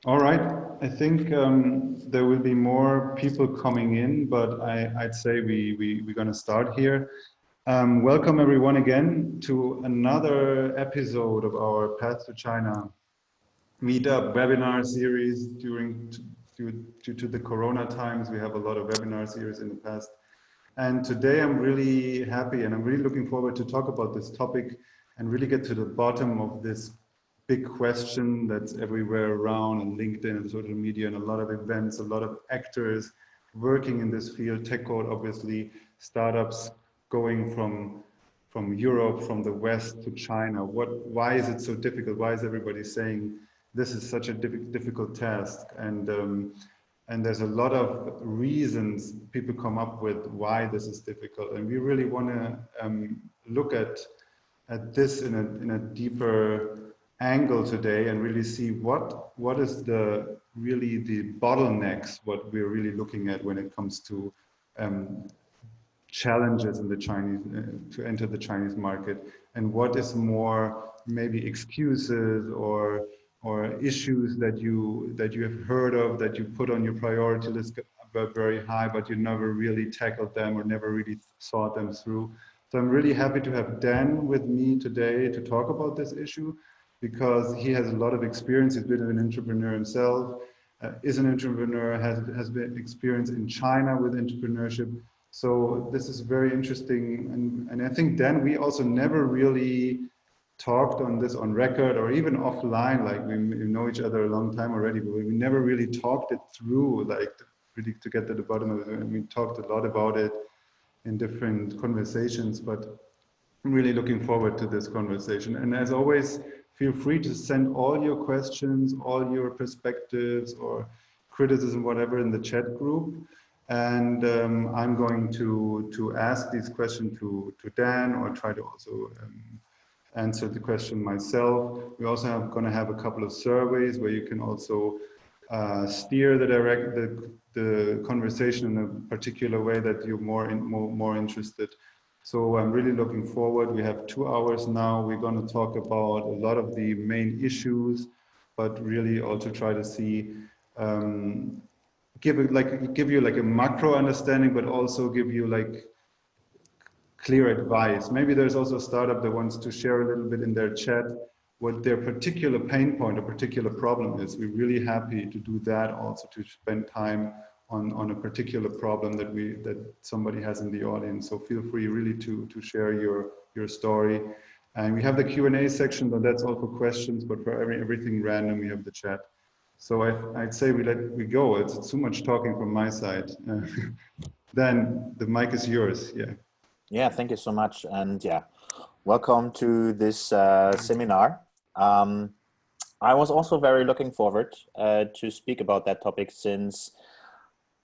All right. I think there will be more people coming in, but I'd say we're going to start here. Welcome everyone again to another episode of our Path to China meetup webinar series due to the Corona times. We have a lot of webinar series in the past. And today I'm really happy and I'm really looking forward to talk about this topic and really get to the bottom of this big question that's everywhere around on LinkedIn and social media and a lot of events, a lot of actors working in this field, tech code, obviously, startups going from Europe, from the West to China. Why is it so difficult? Why is everybody saying this is such a difficult task? And there's a lot of reasons people come up with why this is difficult. And we really want to look at this in a deeper angle today and really see what is really the bottlenecks, what we're really looking at when it comes to challenges in the Chinese to enter the Chinese market, and what is more maybe excuses or issues that you have heard of that you put on your priority list but very high, but you never really tackled them or never really thought them through. So I'm really happy to have Dan with me today to talk about this issue because he has a lot of experience. He's been an entrepreneur himself, is an entrepreneur, has been experience in China with entrepreneurship. So this is very interesting. And I think, Dan, we also never really talked on this on record or even offline, like we know each other a long time already, but we never really talked it through, like really to get to the bottom of it. And we talked a lot about it in different conversations, but I'm really looking forward to this conversation. And as always, feel free to send all your questions, all your perspectives or criticism, whatever, in the chat group. And I'm going to ask these questions to Dan or try to also answer the question myself. We also going to have a couple of surveys where you can also steer the conversation in a particular way that you're more interested. So I'm really looking forward. We have 2 hours now. We're going to talk about a lot of the main issues, but really also try to see, give you like a macro understanding, but also give you like clear advice. Maybe there's also a startup that wants to share a little bit in their chat what their particular pain point or particular problem is. We're really happy to do that also, to spend time on a particular problem that somebody has in the audience. So feel free really to share your story. And we have the Q&A section, but that's all for questions, but for everything random, we have the chat. So I'd say we go. It's too much talking from my side. Then the mic is yours. Yeah. Yeah, thank you so much. And yeah, welcome to this seminar. I was also very looking forward to speak about that topic, since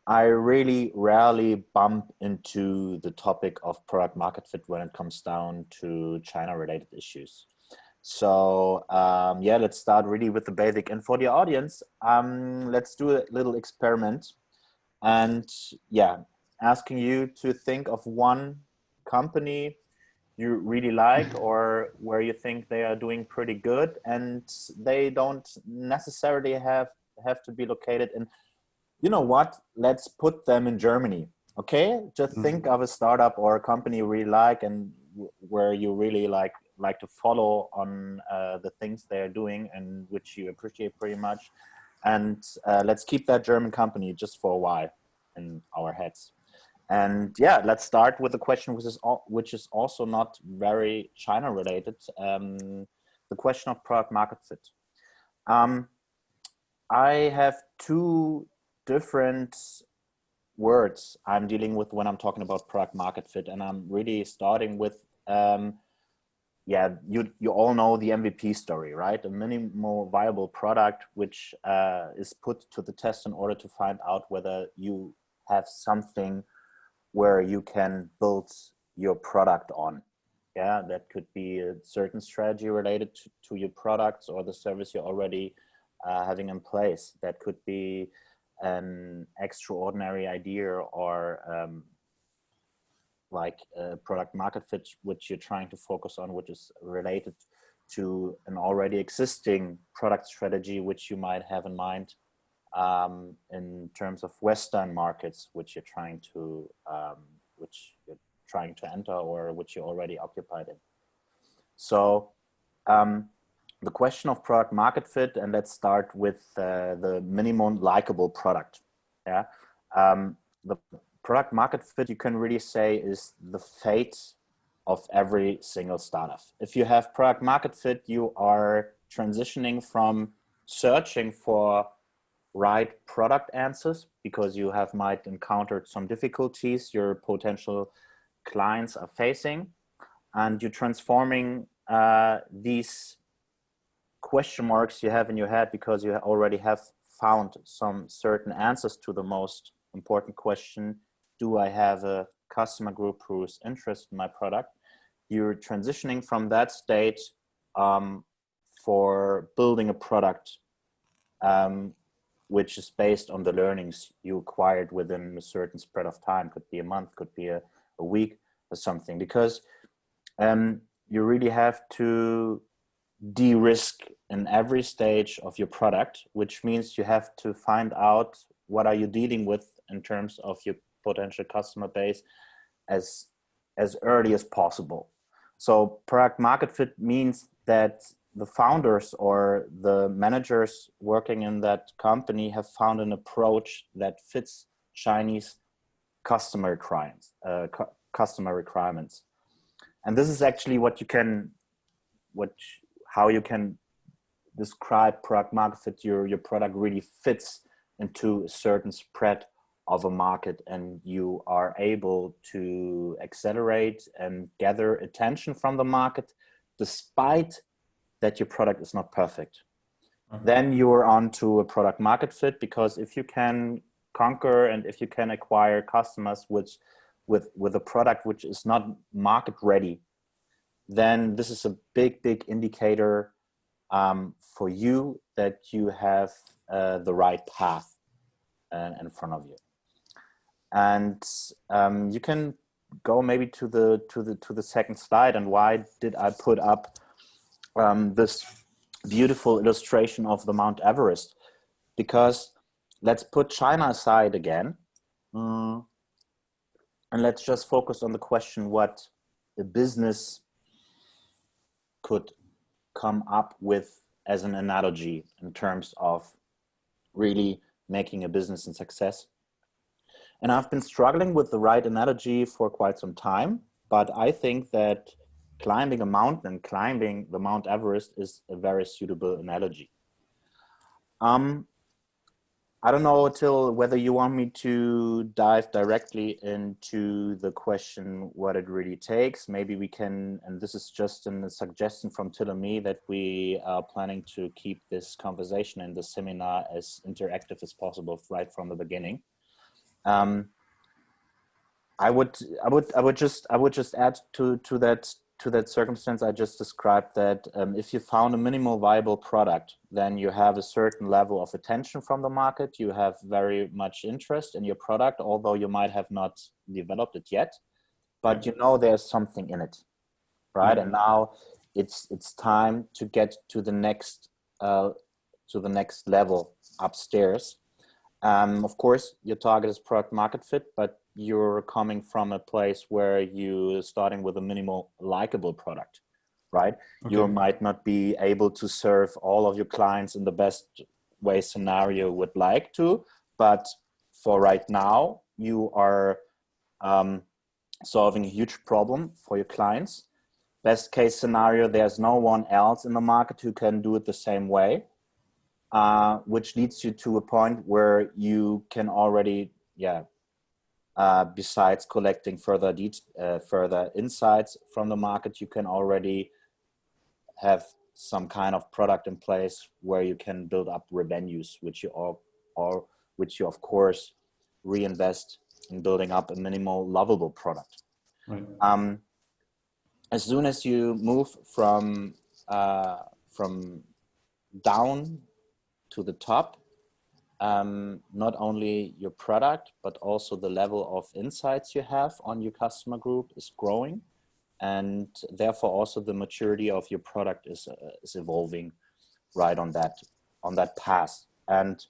I really rarely bump into the topic of product market fit when it comes down to China related issues. So yeah, let's start really with the basic. And for the audience, let's do a little experiment. And yeah, asking you to think of one company you really like or where you think they are doing pretty good, and they don't necessarily have to be located in, you know what, let's put them in Germany. Okay, just think of a startup or a company you really like and where you really like to follow on the things they're doing and which you appreciate pretty much. And let's keep that German company just for a while in our heads. And yeah, let's start with the question, which is also not very China related. The question of product market fit. I have two different words I'm dealing with when I'm talking about product market fit, and I'm really starting with, yeah, you all know the MVP story, right? A minimal viable product which is put to the test in order to find out whether you have something where you can build your product on. Yeah, that could be a certain strategy related to your products or the service you're already having in place. That could be an extraordinary idea or like a product market fit, which you're trying to focus on, which is related to an already existing product strategy, which you might have in mind in terms of Western markets, which you're trying to enter or which you're already occupied in. So the question of product market fit, and let's start with the minimum likable product. Yeah, the product market fit, you can really say, is the fate of every single startup. If you have product market fit, you are transitioning from searching for right product answers because you might encountered some difficulties your potential clients are facing, and you're transforming these question marks you have in your head because you already have found some certain answers to the most important question: do I have a customer group who's interested in my product? You're transitioning from that state for building a product which is based on the learnings you acquired within a certain spread of time. Could be a month, could be a week or something, because you really have to de-risk in every stage of your product, which means you have to find out what are you dealing with in terms of your potential customer base as early as possible. So product market fit means that the founders or the managers working in that company have found an approach that fits Chinese customer requirements. And this is actually how you can describe product market fit. Your product really fits into a certain spread of a market, and you are able to accelerate and gather attention from the market despite that your product is not perfect. Okay. Then you're on to a product market fit, because if you can conquer and if you can acquire customers with a product which is not market ready, then this is a big indicator for you that you have the right path in front of you. And you can go maybe to the second slide. And why did I put up this beautiful illustration of the Mount Everest? Because let's put China aside again, and let's just focus on the question what a business could come up with as an analogy in terms of really making a business a success. And I've been struggling with the right analogy for quite some time, but I think that climbing a mountain, climbing the Mount Everest, is a very suitable analogy. I don't know, Till, whether you want me to dive directly into the question what it really takes. Maybe we can, and this is just a suggestion from Till and me, that we are planning to keep this conversation in the seminar as interactive as possible right from the beginning. I would just add to that circumstance I just described, that if you found a minimal viable product, then you have a certain level of attention from the market. You have very much interest in your product, although you might have not developed it yet, but you know there's something in it, right? Mm-hmm. And now it's time to get to the next level upstairs. Of course, your target is product market fit, but you're coming from a place where you're starting with a minimal likable product, right? Okay. You might not be able to serve all of your clients in the best way scenario would like to, but for right now, you are solving a huge problem for your clients. Best case scenario, there's no one else in the market who can do it the same way. Which leads you to a point where you can already, besides collecting further insights from the market, you can already have some kind of product in place where you can build up revenues, which you of course reinvest in building up a minimal lovable product. Right. As soon as you move from down to the top, not only your product, but also the level of insights you have on your customer group is growing. and therefore also the maturity of your product is evolving right on that path. And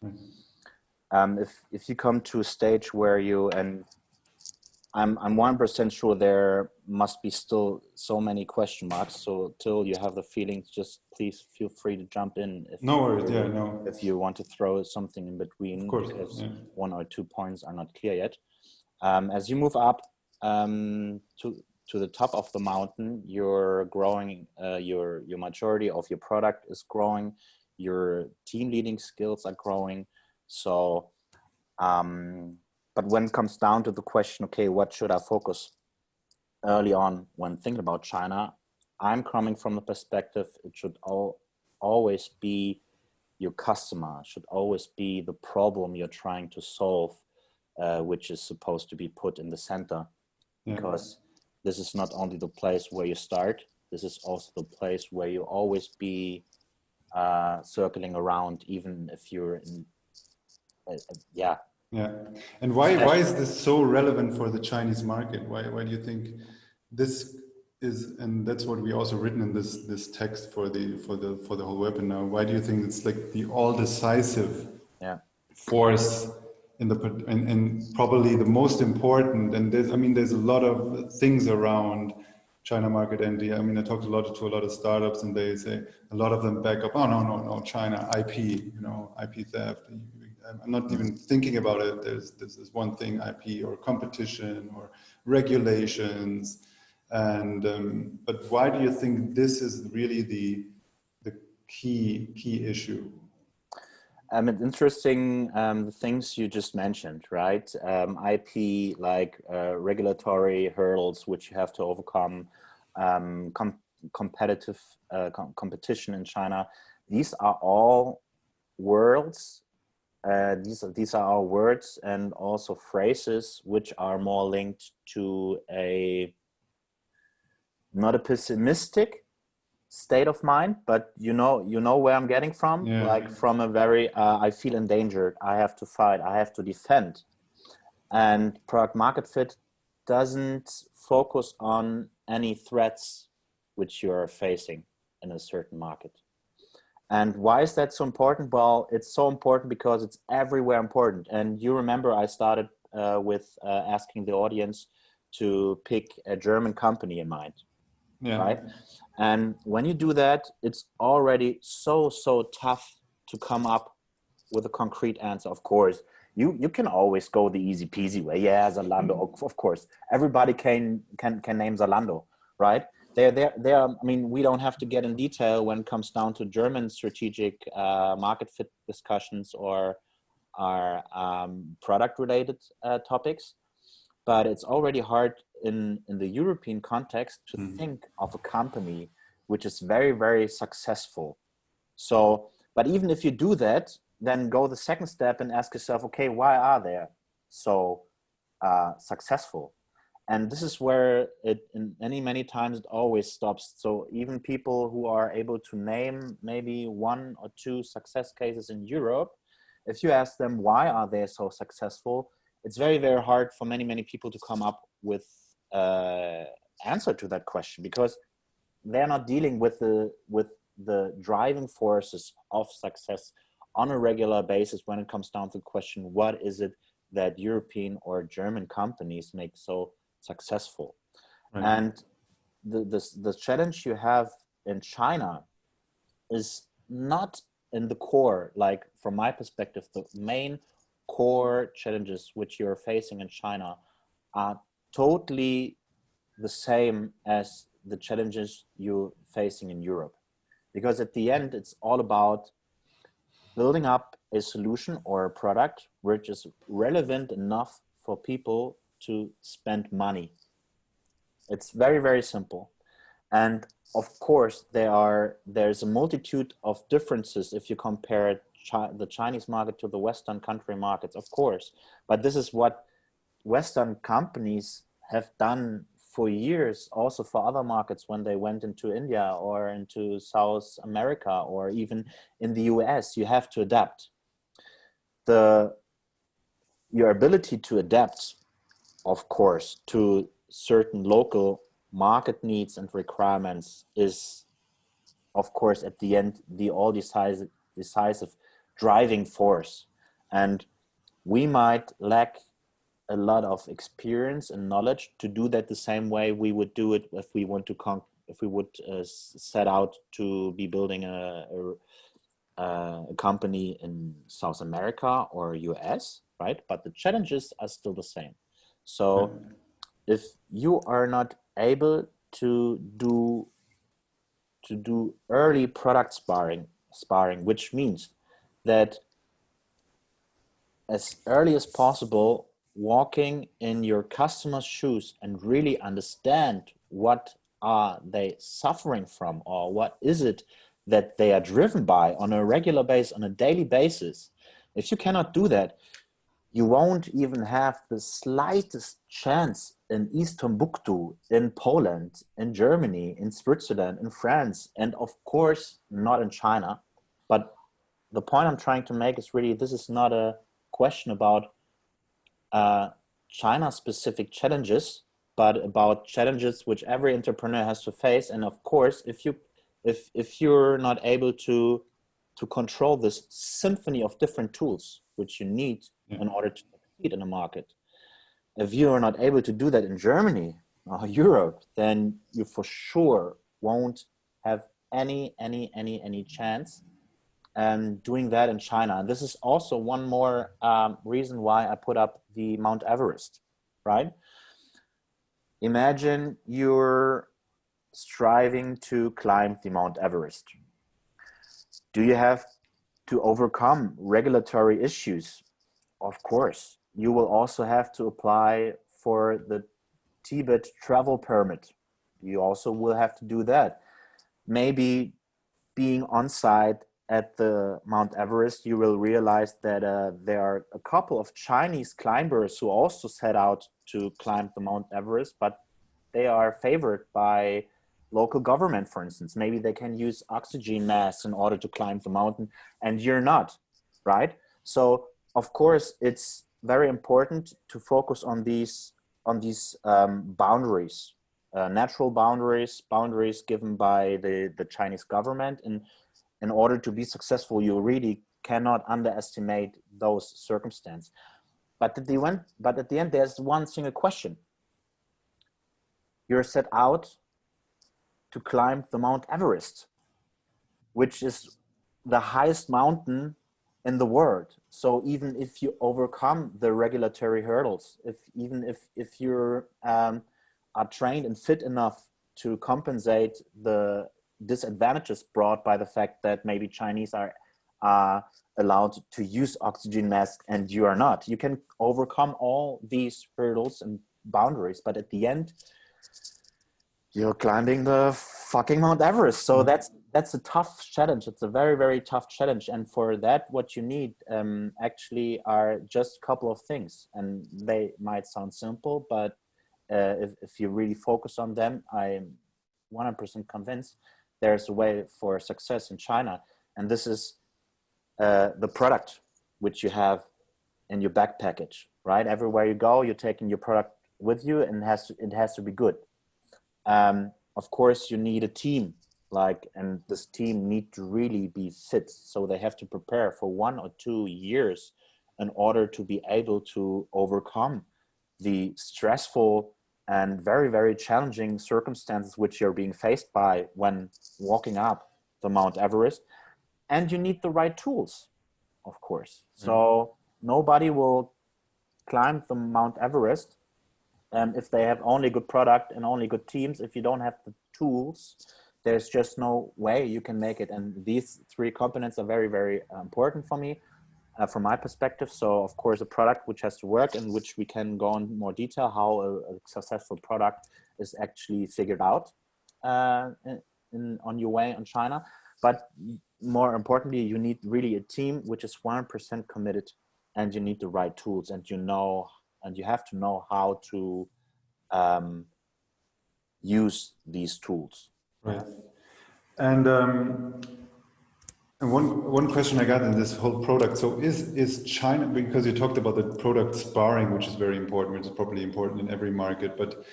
if you come to a stage where you, and I'm 1% sure there must be still so many question marks. So till you have the feeling, just please feel free to jump in. No worries. Yeah, no. If you want to throw something in between, of course, because yeah. 1 or 2 points are not clear yet. As you move up to the top of the mountain, you're growing. Your maturity of your product is growing. Your team leading skills are growing. So. But when it comes down to the question, okay, what should I focus early on when thinking about China? I'm coming from the perspective it should always be your customer, should always be the problem you're trying to solve, which is supposed to be put in the center. Yeah. Because this is not only the place where you start, this is also the place where you always be circling around, even if you're in, yeah. Yeah, and why is this so relevant for the Chinese market? Why do you think this is? And that's what we also written in this text for the whole webinar. Why do you think it's like the all-decisive force in and probably the most important? And there's a lot of things around China market, and I talked to a lot of startups, and they say a lot of them back up. Oh no, China IP, IP theft. I'm not even thinking about it. There's this one thing, IP or competition or regulations, and but why do you think this is really the key issue? It's interesting the things you just mentioned, right? IP, like regulatory hurdles which you have to overcome, competitive competition in China. These are all words. These are our words and also phrases which are more linked to not a pessimistic state of mind, but you know where I'm getting from. Yeah. Like from a very I feel endangered, I have to fight, I have to defend. And product market fit doesn't focus on any threats which you're facing in a certain market. And why is that so important? Well, it's so important because it's everywhere important. And you remember I started with asking the audience to pick a German company in mind, right? And when you do that, it's already so tough to come up with a concrete answer. Of course, you can always go the easy peasy way. Yeah, Zalando, of course. Everybody can name Zalando, right? They are. We don't have to get in detail when it comes down to German strategic market fit discussions or our product related topics. But it's already hard in the European context to think of a company which is very, very successful. So, but even if you do that, then go the second step and ask yourself, okay, why are they so successful? And this is where it, in many times, it always stops. So even people who are able to name maybe 1 or 2 success cases in Europe, if you ask them why are they so successful, it's very, very hard for many people to come up with answer to that question, because they're not dealing with the driving forces of success on a regular basis when it comes down to the question, what is it that European or German companies make so successful? Right. And the challenge you have in China is not in the core, like from my perspective, the main core challenges which you're facing in China are totally the same as the challenges you're facing in Europe. Because at the end, it's all about building up a solution or a product which is relevant enough for people to spend money. It's very, very simple. And of course, there's a multitude of differences if you compare the Chinese market to the Western country markets, of course. But this is what Western companies have done for years, also for other markets when they went into India or into South America or even in the US. You have to adapt. Your ability to adapt, of course, to certain local market needs and requirements is, of course, at the end, the all decisive driving force. And we might lack a lot of experience and knowledge to do that the same way we would do it if we want to if we would set out to be building a company in South America or US, right? But the challenges are still the same. So if you are not able to do early product sparring, which means that as early as possible, walking in your customer's shoes and really understand what are they suffering from, or what is it that they are driven by on a regular basis, on a daily basis. If you cannot do that, you won't even have the slightest chance in East Timbuktu, in Poland, in Germany, in Switzerland, in France, and of course, not in China. But the point I'm trying to make is really, this is not a question about China-specific challenges, but about challenges which every entrepreneur has to face. And of course, if you're not able to control this symphony of different tools which you need in order to succeed in a market, if you are not able to do that in Germany or Europe, then you for sure won't have any chance doing that in China. And this is also one more reason why I put up the Mount Everest, right? Imagine you're striving to climb the Mount Everest. Do you have to overcome regulatory issues? Of course. You will also have to apply for the Tibet travel permit. You also will have to do that. Maybe being on site at the Mount Everest, you will realize that there are a couple of Chinese climbers who also set out to climb the Mount Everest, but they are favored by local government, for instance. Maybe they can use oxygen masks in order to climb the mountain, and you're not, right? So of course, it's very important to focus on these boundaries, natural boundaries given by the Chinese government. And in order to be successful, you really cannot underestimate those circumstances. But at the end, there's one single question. You're set out to climb the Mount Everest, which is the highest mountain in the world. So even if you overcome the regulatory hurdles, even if you're are trained and fit enough to compensate the disadvantages brought by the fact that maybe Chinese are allowed to use oxygen masks and you are not, you can overcome all these hurdles and boundaries, but at the end, you're climbing the fucking Mount Everest. So that's a tough challenge. It's a very, very tough challenge. And for that, what you need actually are just a couple of things. And they might sound simple, but if you really focus on them, I'm 100% convinced there's a way for success in China. And this is the product which you have in your back package, right? Everywhere you go, you're taking your product with you, and it has to be good. Of course, you need a team, and this team need to really be fit. So they have to prepare for 1 or 2 years in order to be able to overcome the stressful and very, very challenging circumstances which you're being faced by when walking up the Mount Everest. And you need the right tools, of course. So nobody will climb the Mount Everest if they have only good product and only good teams. If you don't have the tools, there's just no way you can make it. And these 3 components are very, very important for me, from my perspective. So of course, a product which has to work, and which we can go in more detail how a successful product is actually figured out on your way in China. But more importantly, you need really a team which is 100% committed, and you need the right tools, and you have to know how to use these tools. Right. And one question I got in this whole product. So is China, because you talked about the product sparring, which is very important, which is probably important in every market, but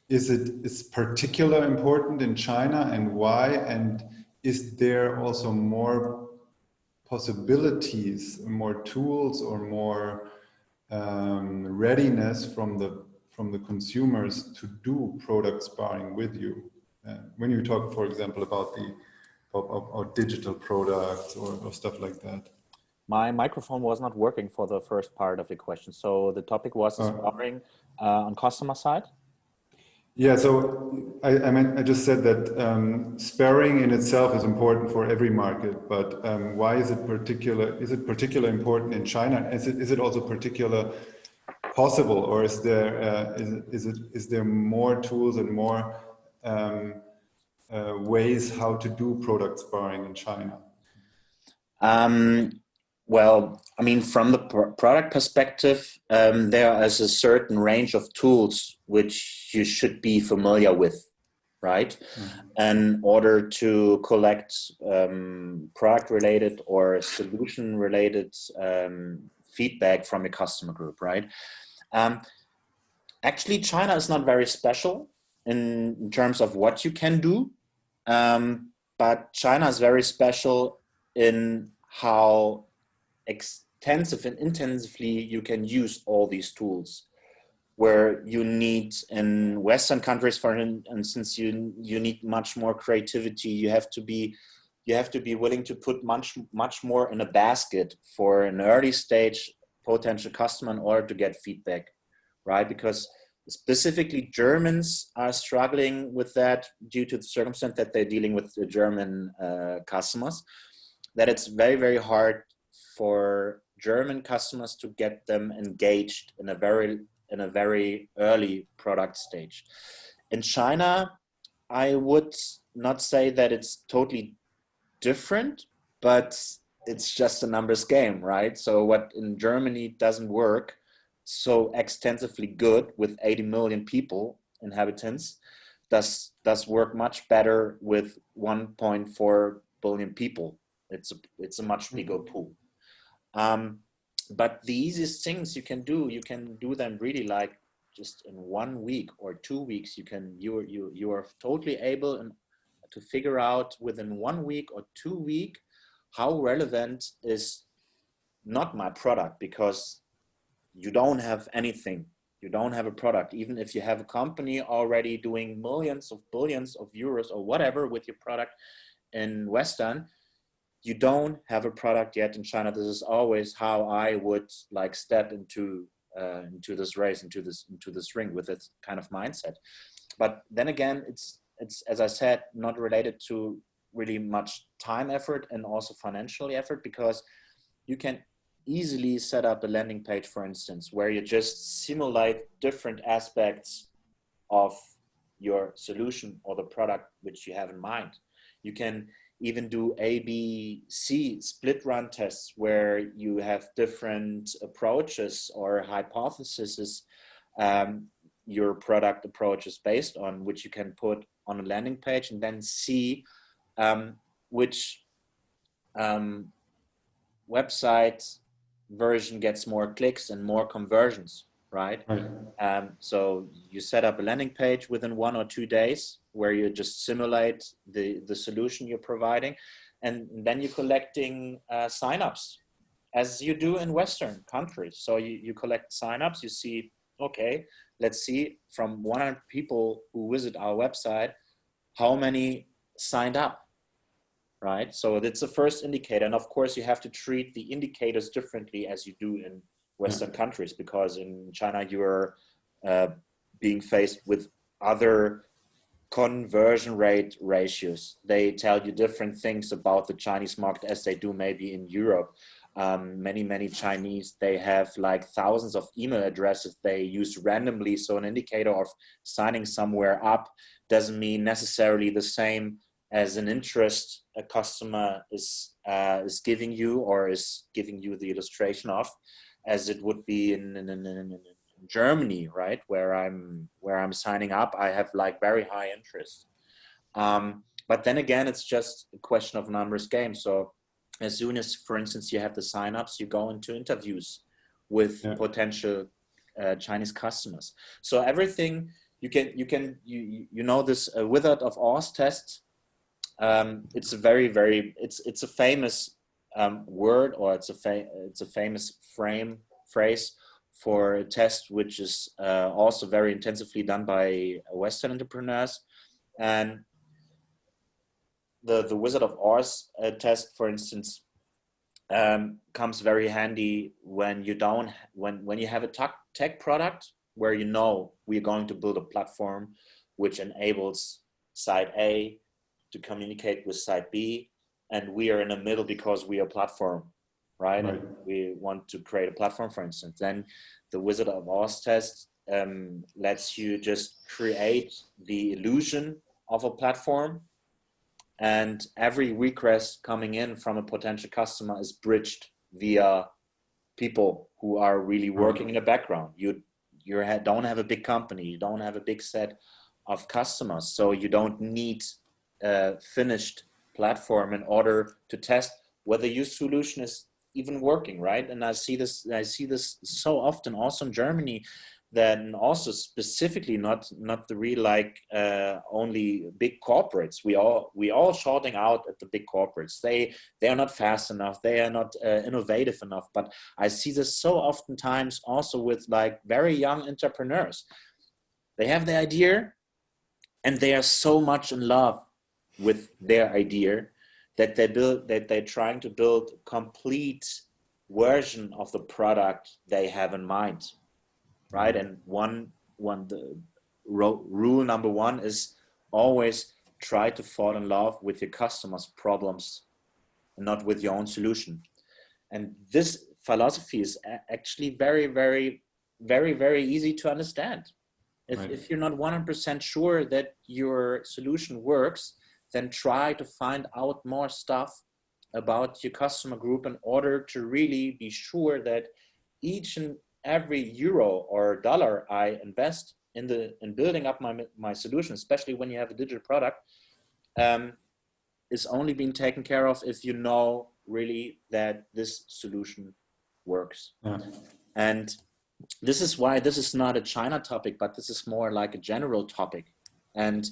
is particular important in China, and why? And is there also more possibilities, more tools, or more readiness from the consumers to do product sparring with you? When you talk, for example, about the of digital products or stuff like that. My microphone was not working for the first part of the question. So the topic was sparring on customer side. Yeah, so I just said that sparring in itself is important for every market, but why is it particular? Is it particularly important in China? Is it also particular possible, or is there more tools and more ways how to do product sparring in China? Well, I mean, from the product perspective, there is a certain range of tools which you should be familiar with, right? In order to collect product-related or solution-related feedback from your customer group, right? Actually, China is not very special in terms of what you can do, but China is very special in how extensive and intensively you can use all these tools. Where you need, in Western countries, for instance, you need much more creativity. You have to be willing to put much more in a basket for an early stage potential customer in order to get feedback, right? Because specifically Germans are struggling with that due to the circumstance that they're dealing with the German customers, that it's very, very hard for German customers to get them engaged in a very early product stage. In China, I would not say that it's totally different, but it's just a numbers game, right? So what in Germany doesn't work so extensively good with 80 million people, inhabitants, does work much better with 1.4 billion people. It's a much bigger pool. But the easiest things you can do them really like just in 1 week or 2 weeks. You are totally able to figure out within 1 week or 2 weeks how relevant is not my product, because you don't have anything. You don't have a product. Even if you have a company already doing millions of billions of euros or whatever with your product in Western, you don't have a product yet in China. This is always how I would like step into this race, into this ring with this kind of mindset. But then again, it's as I said, not related to really much time effort and also financial effort, because you can easily set up a landing page, for instance, where you just simulate different aspects of your solution or the product which you have in mind. You can even do A, B, C split run tests where you have different approaches or hypotheses your product approach is based on, which you can put on a landing page and then see which website version gets more clicks and more conversions, right? So you set up a landing page within 1 or 2 days where you just simulate the solution you're providing, and then you're collecting signups as you do in Western countries. So you collect signups, you see, okay, let's see from 100 people who visit our website, how many signed up, right? So that's the first indicator. And of course, you have to treat the indicators differently as you do in Western countries, because in China, you're being faced with other conversion rate ratios. They tell you different things about the Chinese market as they do maybe in Europe. Many Chinese, they have like thousands of email addresses they use randomly. So an indicator of signing somewhere up doesn't mean necessarily the same as an interest a customer is giving you, or is giving you the illustration of, as it would be in Germany, right? Where I'm signing up, I have like very high interest. But then again, it's just a question of numbers game. So as soon as, for instance, you have the signups, you go into interviews with potential Chinese customers. So everything you know this Wizard of Oz test. It's a it's a famous word, or it's a famous phrase for a test which is also very intensively done by Western entrepreneurs. And the Wizard of Oz test, for instance, comes very handy when you have a tech product where you know we're going to build a platform which enables side A to communicate with side B, and we are in the middle because we are a platform, right? And we want to create a platform, for instance. Then the Wizard of Oz test lets you just create the illusion of a platform, and every request coming in from a potential customer is bridged via people who are really working in the background. You don't have a big company, you don't have a big set of customers, so you don't need a finished platform in order to test whether your solution is even working, right? And I see this so often also in Germany, then also specifically not the real only big corporates. We all shouting out at the big corporates. They are not fast enough. They are not innovative enough. But I see this so oftentimes also with very young entrepreneurs. They have the idea, and they are so much in love with their idea that they're trying to build a complete version of the product they have in mind. Right. And the rule number one is always try to fall in love with your customers' problems and not with your own solution. And this philosophy is actually very, very, very, very easy to understand. If you're not 100% sure that your solution works, then try to find out more stuff about your customer group in order to really be sure that each and every euro or dollar I invest in building up my solution, especially when you have a digital product, is only being taken care of if you know really that this solution works. And this is why this is not a China topic, but this is more like a general topic. And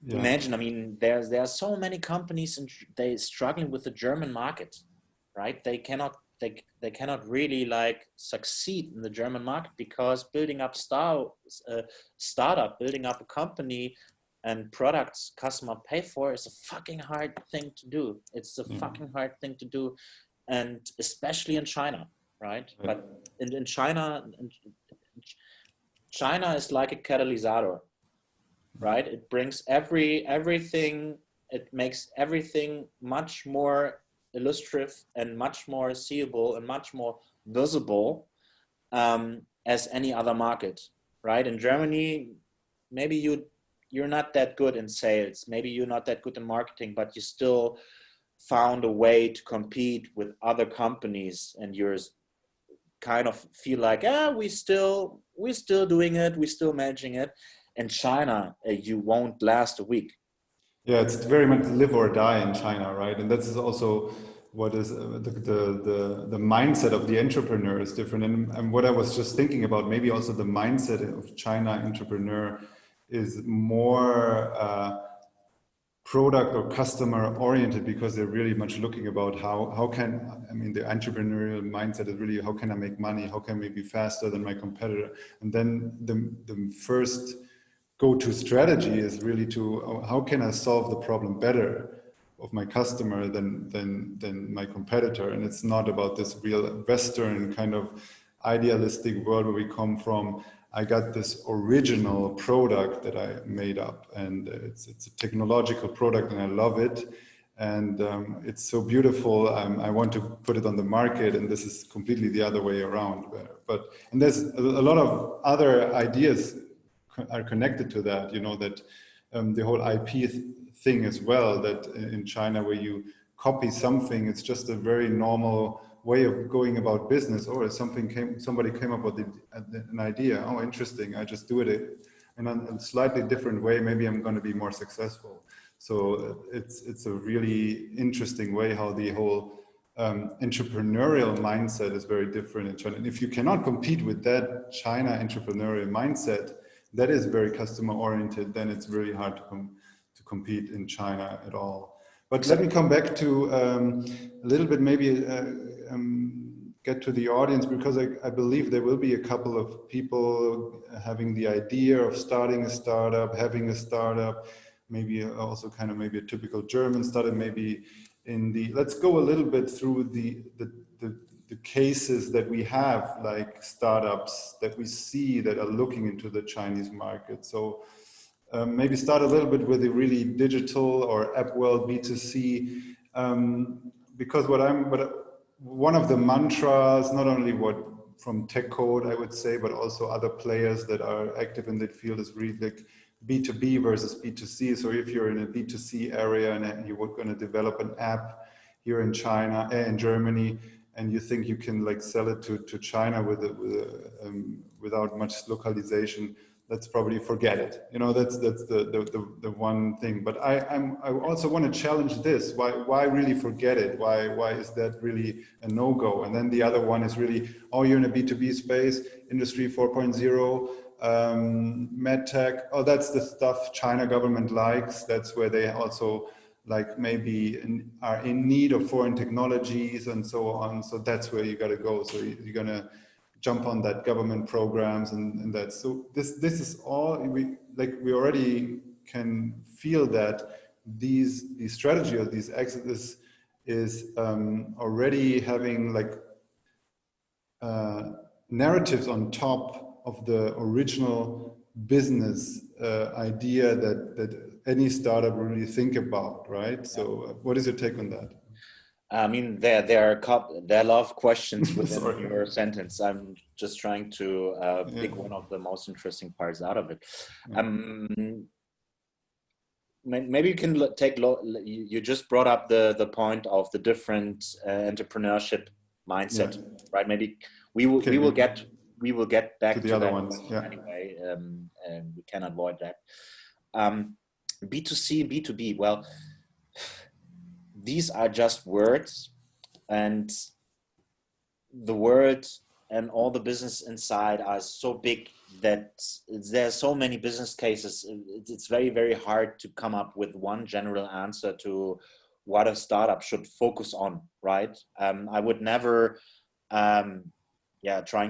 imagine, I mean, there are so many companies and they're struggling with the German market, right? They cannot really succeed in the German market because building up startup, building up a company and products customer pay for is a fucking hard thing to do. It's a fucking hard thing to do, and especially in China, right? But in China is like a catalyst, right? It brings everything. It makes everything much more illustrative and much more seeable and much more visible as any other market, right? In Germany, maybe you're not that good in sales, maybe you're not that good in marketing, but you still found a way to compete with other companies, and you're kind of feel like, we're still doing it, we're still managing it. In China, you won't last a week. Yeah, it's very much live or die in China, right? And that's also what is the mindset of the entrepreneur is different. And what I was just thinking about, maybe also the mindset of China entrepreneur is more product or customer oriented, because they're really much looking about the entrepreneurial mindset is really, how can I make money? How can I be faster than my competitor? And then the first go-to strategy is really how can I solve the problem better of my customer than my competitor? And it's not about this real Western kind of idealistic world where we come from. I got this original product that I made up, and it's a technological product, and I love it, and it's so beautiful. I want to put it on the market, and this is completely the other way around. And there's a lot of other ideas are connected to that, that the whole IP thing as well, that in China where you copy something, it's just a very normal way of going about business. Or somebody came up with an idea, oh, interesting, I just do it in a slightly different way, maybe I'm going to be more successful. So it's a really interesting way how the whole entrepreneurial mindset is very different in China. And if you cannot compete with that China entrepreneurial mindset, that is very customer oriented, then it's really hard to compete in China at all. But let me come back to a little bit, maybe get to the audience, because I believe there will be a couple of people having the idea of starting a startup, having a startup, maybe also kind of maybe a typical German startup, maybe let's go a little bit through the cases that we have, like startups that we see that are looking into the Chinese market. So maybe start a little bit with the really digital or app world B2C, because one of the mantras, not only from Tech Code, I would say, but also other players that are active in that field, is really like B2B versus B2C. So if you're in a B2C area and you were going to develop an app here in in Germany, and you think you can like sell it to China without much localization, let's probably forget it. You know, that's the one thing. But I also want to challenge this. Why really forget it? Why is that really a no-go? And then the other one is really, oh, you're in a B2B space, Industry 4.0, medtech. Oh, that's the stuff China government likes. That's where they also like maybe are in need of foreign technologies and so on. So that's where you got to go. So you're gonna jump on that government programs and that. So this is all we already can feel that these strategy or these exits is already having like narratives on top of the original business idea that any startup really think about, right? So what is your take on that? I mean, there are a lot of questions within your sentence. I'm just trying to pick one of the most interesting parts out of it. Maybe you can you just brought up the point of the different entrepreneurship mindset, right? Maybe we will get back to the other ones anyway, and we can avoid that. B2C, B2B. Well, these are just words, and the word and all the business inside are so big that there are so many business cases. It's very, very hard to come up with one general answer to what a startup should focus on, right? I would never, trying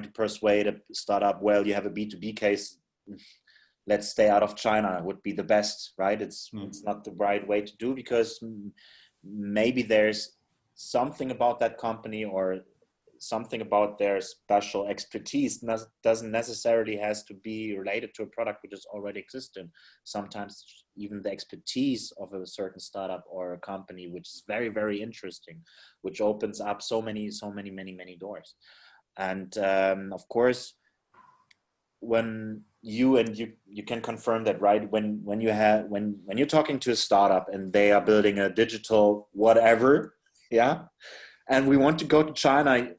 to persuade a startup, well, you have a B2B case, let's stay out of China would be the best, right? It's not the right way to do, because maybe there's something about that company or something about their special expertise doesn't necessarily has to be related to a product which is already existing. Sometimes even the expertise of a certain startup or a company, which is very, very interesting, which opens up so many doors. And of course, when you can confirm that, right? When you're talking to a startup and they are building a digital whatever, and we want to go to China,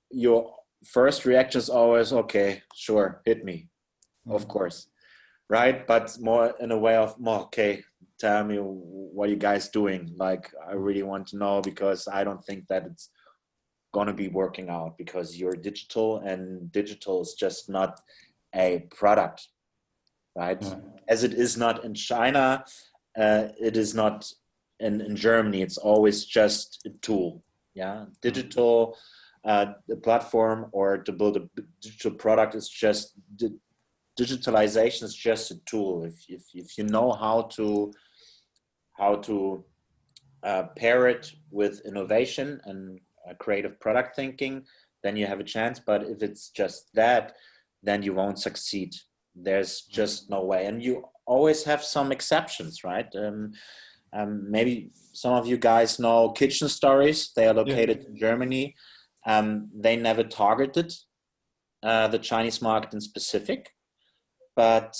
your first reaction is always, okay, sure, hit me, of course, right? But more in a way of, okay, tell me what you guys doing. Like, I really want to know, because I don't think that it's gonna be working out, because you're digital, and digital is just not a product, right? As it is not in China, it is not in Germany. It's always just a tool. Digital, the platform or to build a digital product is just digitalization is just a tool. If you know how to pair it with innovation and creative product thinking, then you have a chance. But if it's just that, then you won't succeed. There's just no way. And you always have some exceptions, right? Maybe some of you guys know Kitchen Stories. They are located in Germany. They never targeted the Chinese market in specific, but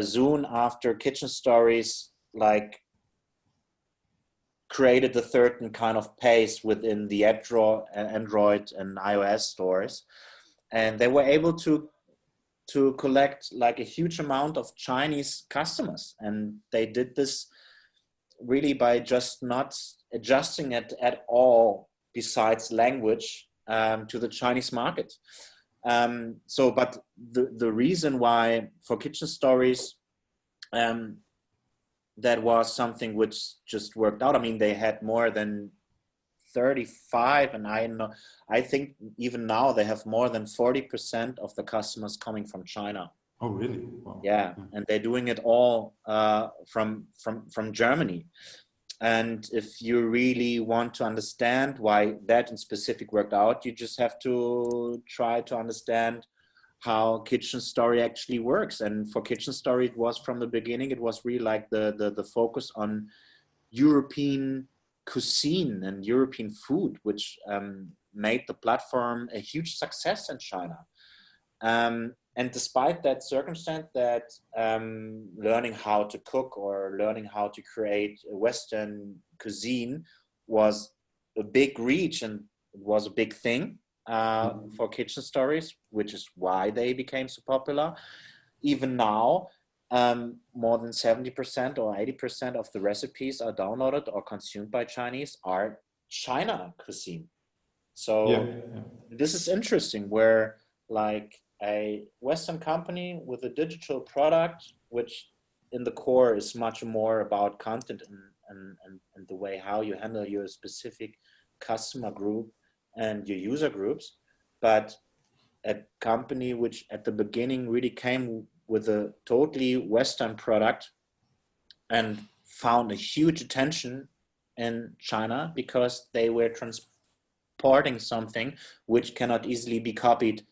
soon after, Kitchen Stories like created a certain kind of pace within the Android and iOS stores, and they were able to collect like a huge amount of Chinese customers, and they did this really by just not adjusting it at all, besides language, to the Chinese market. But the reason why for kitchen stories, that was something which just worked out. I mean, they had more than 35, and I think even now they have more than 40% of the customers coming from China. Oh, really? Wow. Yeah, and they're doing it all from Germany. And if you really want to understand why that in specific worked out, you just have to try to understand how Kitchen Story actually works. And for Kitchen Story, it was from the beginning, it was really like the focus on European cuisine and European food, which made the platform a huge success in China. And despite that circumstance, that learning how to cook or learning how to create a Western cuisine was a big reach, and it was a big thing for Kitchen Stories, which is why they became so popular. Even now, more than 70% or 80% of the recipes are downloaded or consumed by Chinese are China cuisine. So this is interesting, where like a Western company with a digital product, which in the core is much more about content and the way how you handle your specific customer group and your user groups, but a company which at the beginning really came with a totally Western product and found a huge attention in China because they were transporting something which cannot easily be copied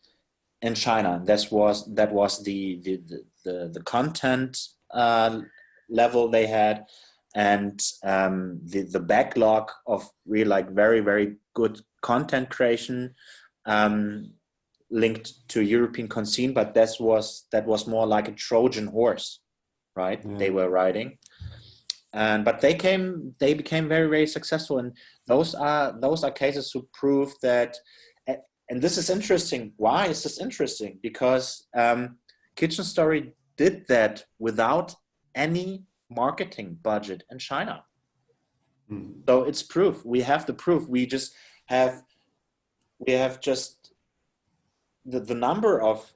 in China. That was the content level they had, and the backlog of really like very, very good content creation linked to European cuisine, but that was more like a Trojan horse, right? They were riding, but they became very, very successful, and those are cases who prove that. And this is interesting. Why is this interesting? Because Kitchen Story did that without any marketing budget in China. So it's proof. We have the proof. We have just the number of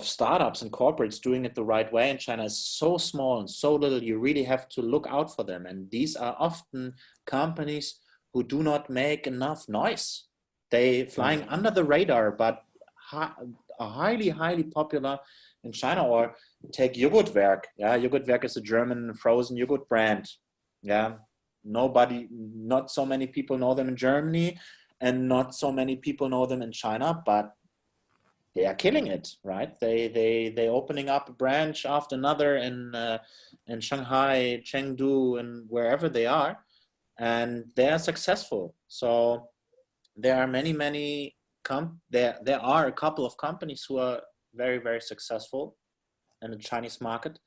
startups and corporates doing it the right way in China is so small and so little. You really have to look out for them. And these are often companies who do not make enough noise. They flying under the radar, but are highly, highly popular in China. Or take Joghurtwerk. Yeah, Joghurtwerk is a German frozen yogurt brand. Yeah, not so many people know them in Germany, and not so many people know them in China, but they are killing it, right? They opening up a branch after another in Shanghai, Chengdu, and wherever they are, and they are successful. So there are many there are a couple of companies who are very, very successful in the Chinese market,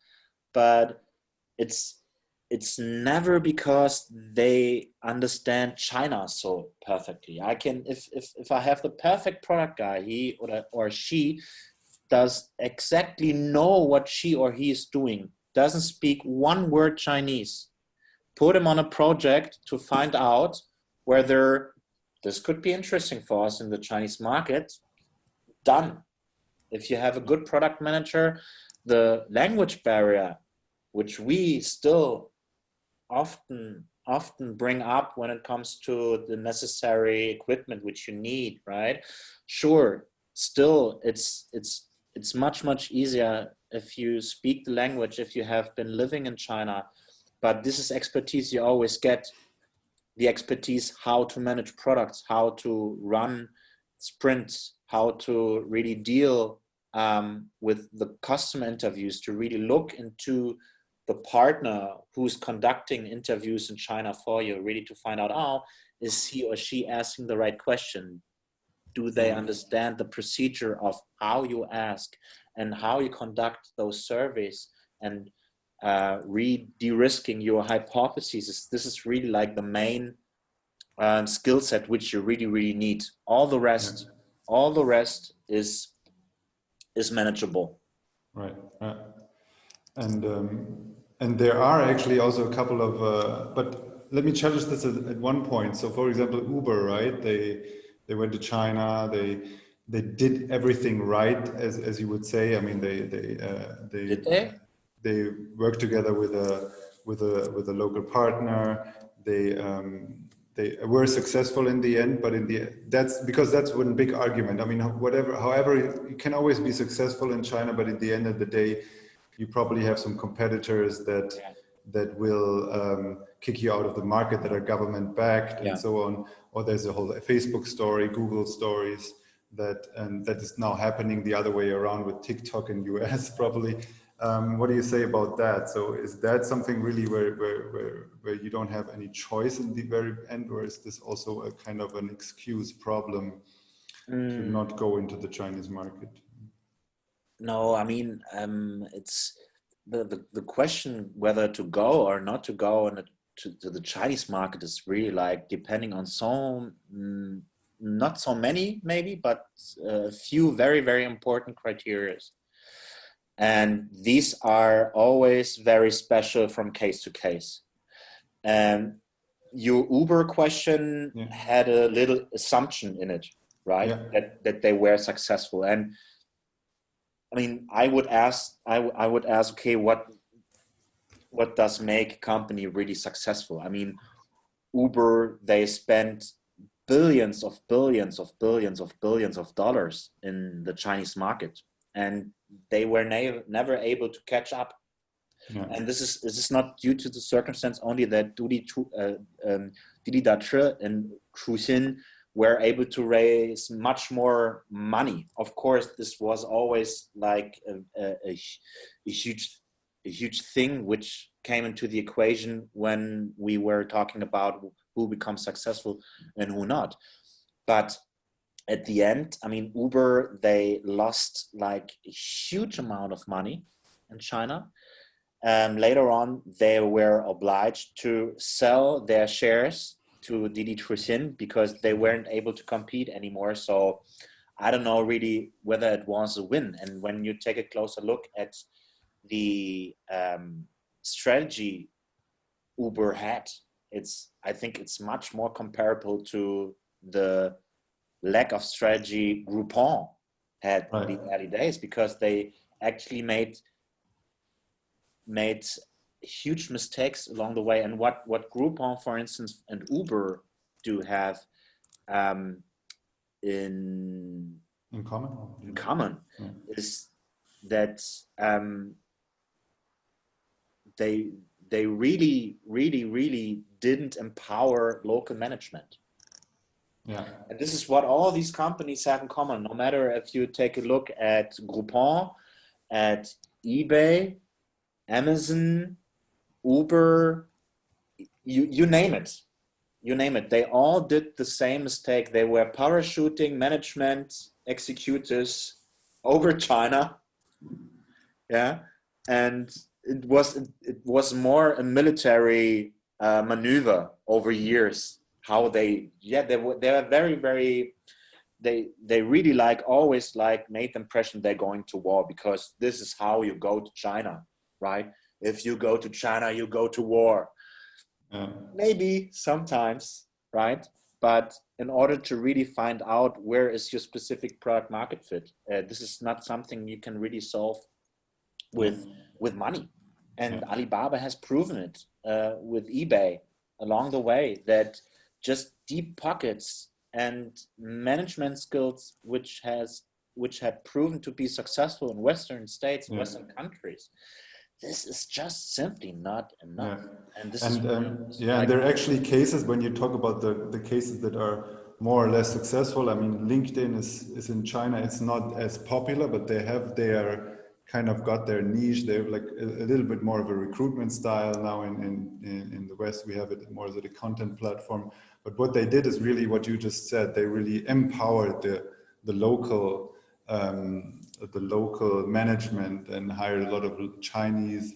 but it's never because they understand China so perfectly. I can if I have the perfect product guy, he or she does exactly know what she or he is doing, doesn't speak one word Chinese, put him on a project to find out whether this could be interesting for us in the Chinese market. Done. If you have a good product manager, the language barrier, which we still often bring up when it comes to the necessary equipment which you need, right? Sure, still it's much easier if you speak the language, if you have been living in China, but this is expertise you always get. The expertise how to manage products, how to run sprints, how to really deal with the customer interviews, to really look into the partner who's conducting interviews in China for you, really to find out, is he or she asking the right question? Do they understand the procedure of how you ask and how you conduct those surveys, and de-risking your hypotheses? This is really like the main skill set which you really, really need. All the rest is manageable. Right. And there are actually also a couple of, but let me challenge this at one point. So, for example, Uber, right? They went to China. they did everything right, as you would say. I mean, Did they? they worked together with a local partner. They were successful in the end, but that's because that's one big argument. I mean, however, you can always be successful in China, but at the end of the day, you probably have some competitors that will kick you out of the market, that are government backed and so on. Or there's a whole Facebook story, Google stories that is now happening the other way around with TikTok in US probably. What do you say about that? So is that something really where you don't have any choice in the very end, or is this also a kind of an excuse problem to not go into the Chinese market? No, I mean, it's the question whether to go or not to go and to the Chinese market is really like depending on not so many maybe, but a few very, very important criteria. And these are always very special from case to case. Your Uber question had a little assumption in it, right? Yeah. That they were successful. And I mean, I would ask, okay, what does make a company really successful? I mean, Uber, they spent billions of dollars in the Chinese market, and they were never able to catch up. Yeah. And this is not due to the circumstance only that Didi Dache and Cruxin were able to raise much more money. Of course, this was always like a huge thing which came into the equation when we were talking about who becomes successful and who not. But at the end, I mean, Uber, they lost like a huge amount of money in China. Later on, they were obliged to sell their shares to Didi Cruxin because they weren't able to compete anymore. So I don't know really whether it was a win. And when you take a closer look at the strategy Uber had, I think it's much more comparable to the lack of strategy Groupon had in the early days, because they actually made huge mistakes along the way. And what Groupon, for instance, and Uber do have in common is that they really didn't empower local management. Yeah. And this is what all these companies have in common. No matter if you take a look at Groupon, at eBay, Amazon, Uber, you name it. You name it. They all did the same mistake. They were parachuting management executives over China. Yeah. And it was more a military maneuver over years. How they were very they really always made the impression they're going to war, because this is how you go to China, right? If you go to China, you go to war. Maybe sometimes, right? But in order to really find out where is your specific product market fit, this is not something you can really solve with money. And Alibaba has proven it with eBay along the way, that just deep pockets and management skills, which had proven to be successful in Western states, Western countries. This is just simply not enough. And there are actually cases, when you talk about the cases that are more or less successful. I mean, LinkedIn is in China. It's not as popular, but they are kind of got their niche. They're like a little bit more of a recruitment style now. In the West, we have it more as a content platform. But what they did is really what you just said. They really empowered the local management and hired a lot of Chinese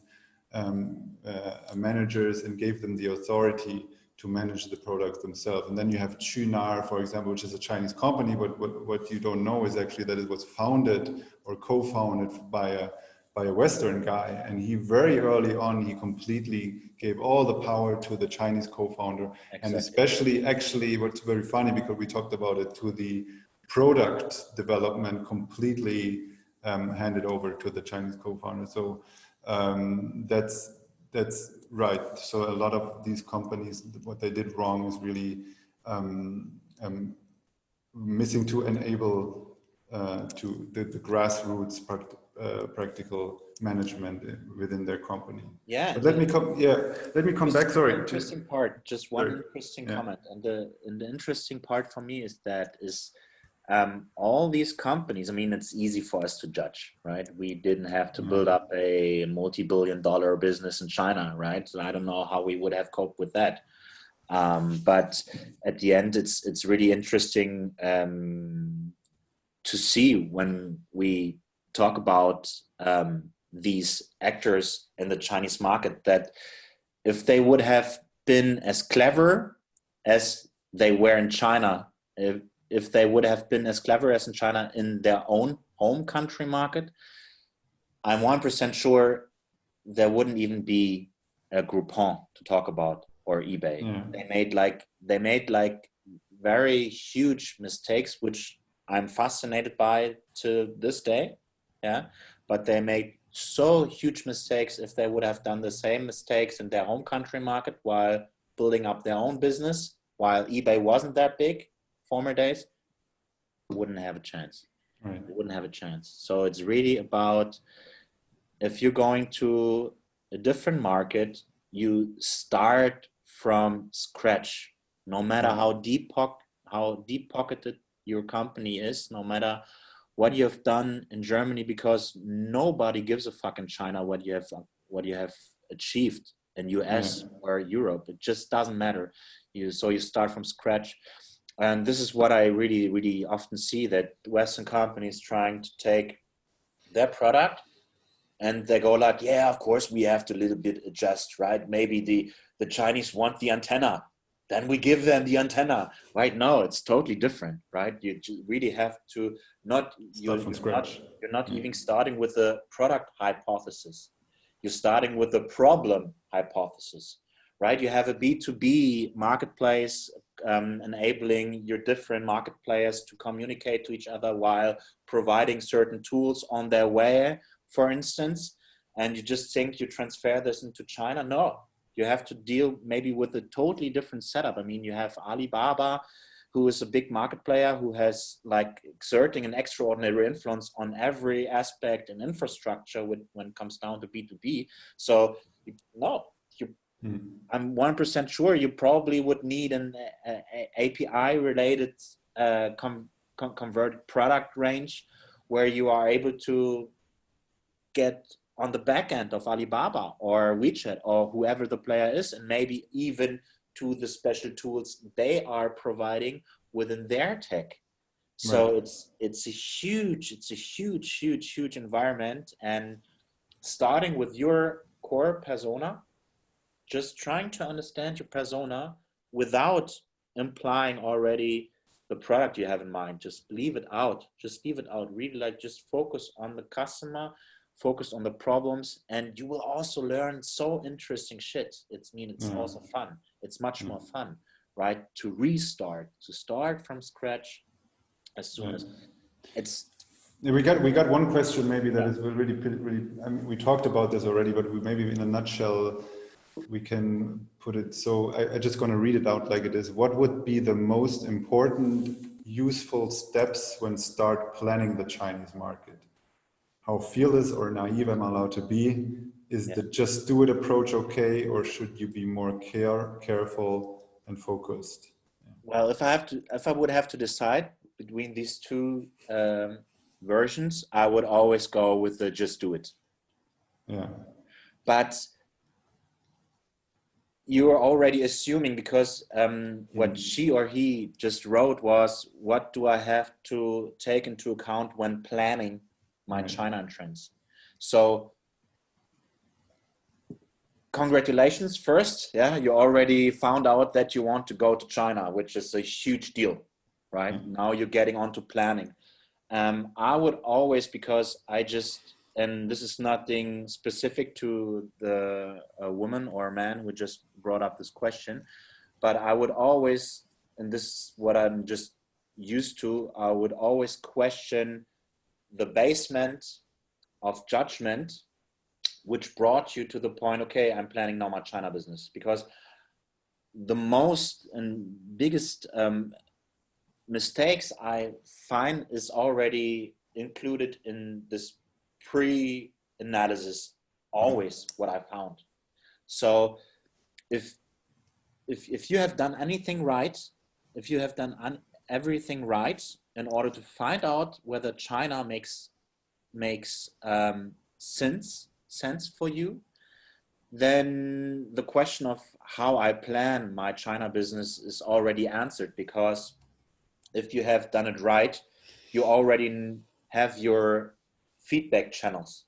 managers and gave them the authority to manage the products themselves. And then you have Qunar, for example, which is a Chinese company, but what you don't know is actually that it was founded or co-founded by a Western guy. And he very early on, he completely gave all the power to the Chinese co-founder. Exactly. And especially, actually, what's very funny, because we talked about it, to the product development completely handed over to the Chinese co-founder. So that's right. So a lot of these companies, what they did wrong is really missing to enable to the grassroots practical management within their company. Yeah. But let me come back. Sorry. Interesting part. Just one Sorry. interesting comment. And the interesting part for me is that all these companies, I mean, it's easy for us to judge, right? We didn't have to build up a multi-billion-dollar business in China, right? So I don't know how we would have coped with that. But at the end, it's really interesting to see when we talk about these actors in the Chinese market, that if they would have been as clever as they were in China, if they would have been as clever as in China in their own home country market, I'm 1% sure there wouldn't even be a Groupon to talk about, or eBay. Yeah. They made like very huge mistakes, which I'm fascinated by to this day. Yeah. But they made so huge mistakes. If they would have done the same mistakes in their home country market while building up their own business, while eBay wasn't that big, former days, wouldn't have a chance. Right. Wouldn't have a chance. So it's really about, if you're going to a different market, you start from scratch. No matter how deep pocketed your company is, no matter what you have done in Germany, because nobody gives a fuck in China what you have achieved in US or Europe. It just doesn't matter. So you start from scratch. And this is what I really, really often see, that Western companies trying to take their product and they go like, yeah, of course we have to a little bit adjust, right? Maybe the Chinese want the antenna, then we give them the antenna, right? No, it's totally different, right? You really have to Start from scratch. You're not even starting with a product hypothesis. You're starting with a problem hypothesis, right? You have a B2B marketplace enabling your different market players to communicate to each other while providing certain tools on their way, for instance, and you just think you transfer this into China. No, you have to deal maybe with a totally different setup. I mean, you have Alibaba, who is a big market player, who has like exerting an extraordinary influence on every aspect and infrastructure when it comes down to B2B. So I'm 1% sure you probably would need an API related converted product range where you are able to get on the back end of Alibaba or WeChat or whoever the player is, and maybe even to the special tools they are providing within their tech. So Right. it's a huge environment, and starting with your core persona, just trying to understand your persona without implying already the product you have in mind. Just leave it out. Really, like, just focus on the customer, focus on the problems, and you will also learn so interesting shit. It's also fun. It's much more fun, right? To start from scratch as soon as it's. We got one question maybe that is really, I mean, we talked about this already, but maybe in a nutshell, we can put it. So I just going to read it out like it is. What would be the most important, useful steps when start planning the Chinese market? How fearless or naive am I allowed to be? Is the just do it approach okay, or should you be more careful and focused? Well, if I would have to decide between these two versions, I would always go with the just do it. Yeah. But you are already assuming, because what she or he just wrote was, what do I have to take into account when planning my China entrance? So congratulations first. Yeah, you already found out that you want to go to China, which is a huge deal, right? Now you're getting onto planning. I would always, because and this is nothing specific to the woman or man who just brought up this question, but I would always, and this is what I'm just used to, I would always question the basement of judgment, which brought you to the point, okay, I'm planning now my China business. Because the most and biggest mistakes I find is already included in this pre-analysis, always what I found. So if you have done anything right, if you have done everything right in order to find out whether China makes sense for you, then the question of how I plan my China business is already answered. Because if you have done it right, you already have your feedback channels,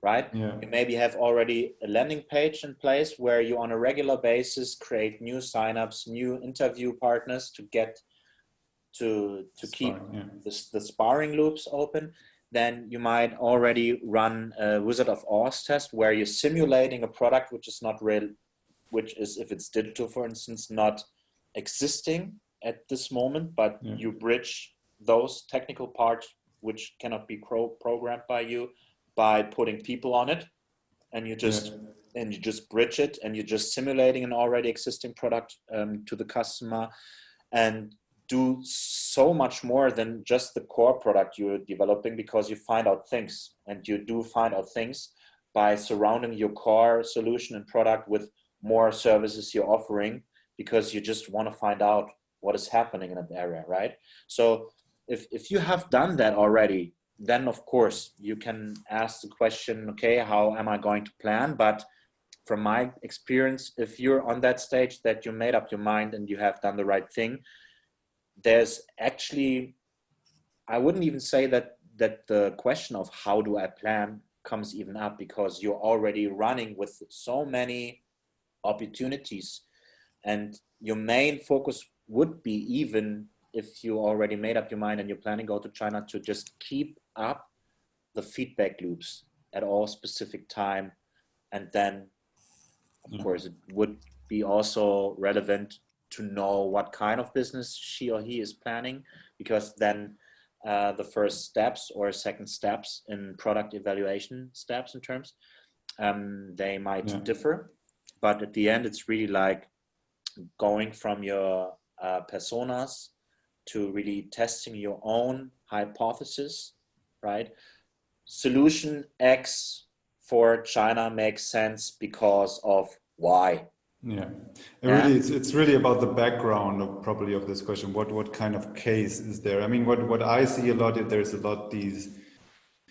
right? Yeah. You maybe have already a landing page in place where you on a regular basis create new signups, new interview partners to get to keep the sparring loops open. Then you might already run a Wizard of Oz test where you're simulating a product which is not real, which is, if it's digital, for instance, not existing at this moment, but you bridge those technical parts which cannot be programmed by you by putting people on it, and you just bridge it, and you're just simulating an already existing product to the customer, and do so much more than just the core product you're developing, because you find out things, and you do find out things by surrounding your core solution and product with more services you're offering, because you just want to find out what is happening in that area, right? So if you have done that already, then of course you can ask the question, okay, how am I going to plan? But from my experience, if you're on that stage that you made up your mind and you have done the right thing, there's actually, I wouldn't even say that the question of how do I plan comes even up, because you're already running with so many opportunities, and your main focus would be, even if you already made up your mind and you're planning to go to China, to just keep up the feedback loops at all specific time. And then of course it would be also relevant to know what kind of business she or he is planning, because then the first steps or second steps in product evaluation steps in terms, they might differ. But at the end, it's really like going from your personas to really testing your own hypothesis, right? Solution X for China makes sense because of Y. Yeah, really, it's really about the background of probably of this question. What kind of case is there? I mean, what I see a lot, there's a lot these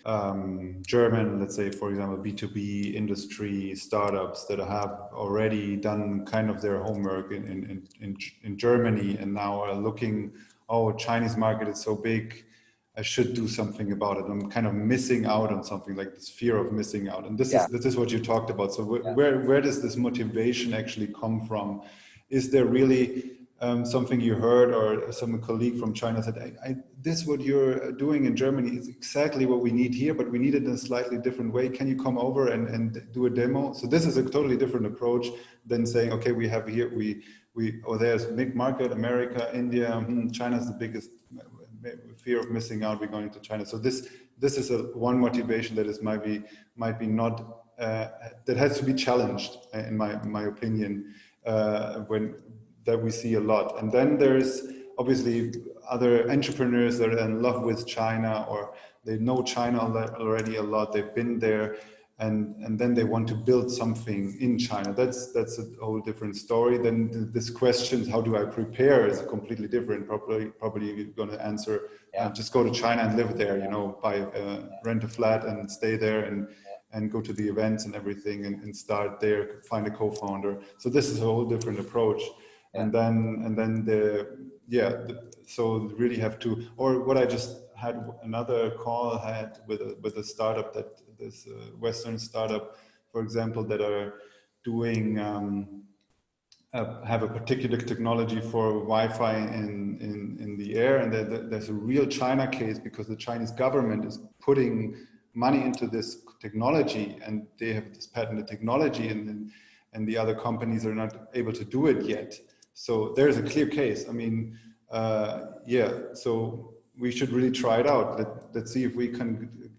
German, let's say, for example, B2B industry startups that have already done kind of their homework in Germany, and now are looking, oh, Chinese market is so big, I should do something about it. I'm kind of missing out on something, like this fear of missing out. And this is what you talked about. So where does this motivation actually come from? Is there really something you heard, or some colleague from China said, this what you're doing in Germany is exactly what we need here, but we need it in a slightly different way. Can you come over and do a demo? So this is a totally different approach than saying, okay, we have here, there's big market, America, India, China's the biggest, fear of missing out, we're going to China. So this is one motivation that is might be not that has to be challenged, in my opinion, that we see a lot. And then there's obviously other entrepreneurs that are in love with China, or they know China already a lot, they've been there, and then they want to build something in China. That's a whole different story. Then this question, how do I prepare, is completely different. Probably you're going to answer, just go to China and live there, buy rent a flat and stay there, and go to the events and everything, and start there, find a co-founder. So this is a whole different approach. And then so really have to, or what I just had another call with a startup, that this Western startup, for example, that are doing have a particular technology for Wi-Fi in the air, and there's a real China case, because the Chinese government is putting money into this technology, and they have this patented technology, and the other companies are not able to do it yet. So there's a clear case. I mean, yeah, so we should really try it out. Let's see if we can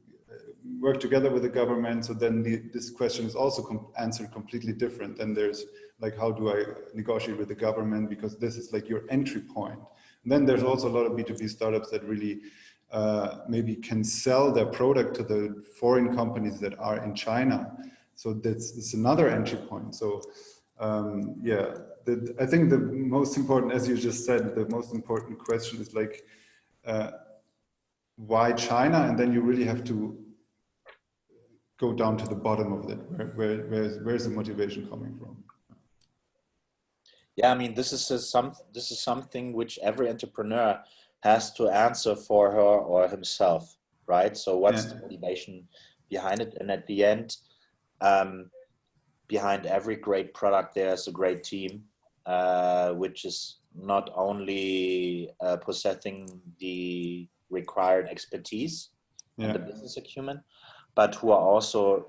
work together with the government. So then this question is also answered completely different. And there's like, how do I negotiate with the government? Because this is like your entry point. And then there's also a lot of B2B startups that really maybe can sell their product to the foreign companies that are in China. So it's another entry point. So yeah, I think the most important, as you just said, the most important question is like, why China? And then you really have to go down to the bottom of it. Where's the motivation coming from? Yeah, I mean, this is something which every entrepreneur has to answer for her or himself, right? So what's the motivation behind it? And at the end, behind every great product, there's a great team, which is not only possessing the required expertise and the business acumen, but who are also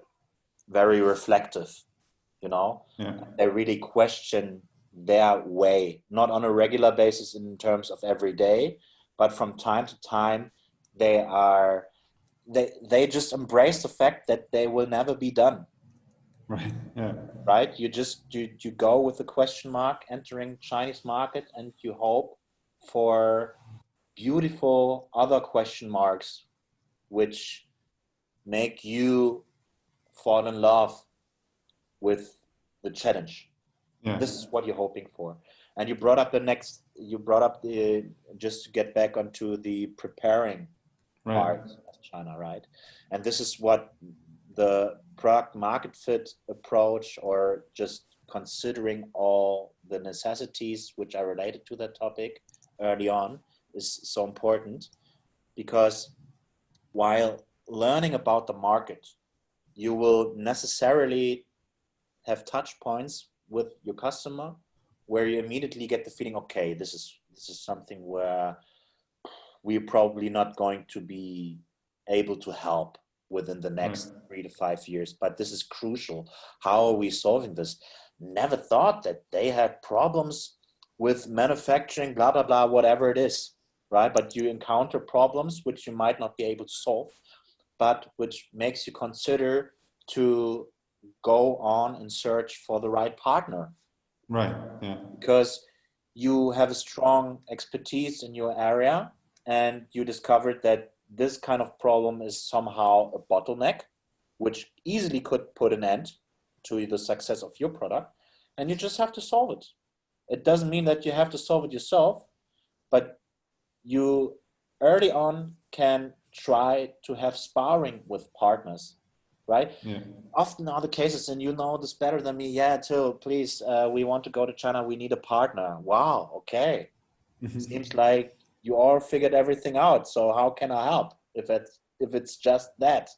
very reflective, you know? They really question their way, not on a regular basis in terms of every day, but from time to time, they just embrace the fact that they will never be done. Right. Yeah. Right. You go with the question mark entering Chinese market, and you hope for beautiful other question marks, which make you fall in love with the challenge. Yeah. This is what you're hoping for. And you brought up just to get back onto the preparing part of China, right? And this is what the product market fit approach, or just considering all the necessities which are related to that topic early on, is so important, because while learning about the market, you will necessarily have touch points with your customer where you immediately get the feeling, okay, this is something where we're probably not going to be able to help within the next 3 to 5 years, but this is crucial. How are we solving this? Never thought that they had problems with manufacturing, blah, blah, blah, whatever it is, right? But you encounter problems which you might not be able to solve, but which makes you consider to go on and search for the right partner. Right, yeah. Because you have a strong expertise in your area, and you discovered that this kind of problem is somehow a bottleneck, which easily could put an end to the success of your product, and you just have to solve it. It doesn't mean that you have to solve it yourself, but you early on can try to have sparring with partners, right? Yeah. Often are the cases, and you know this better than me. Yeah, Till, please, we want to go to China. We need a partner. Wow, okay. Seems like you all figured everything out. So how can I help if it's just that?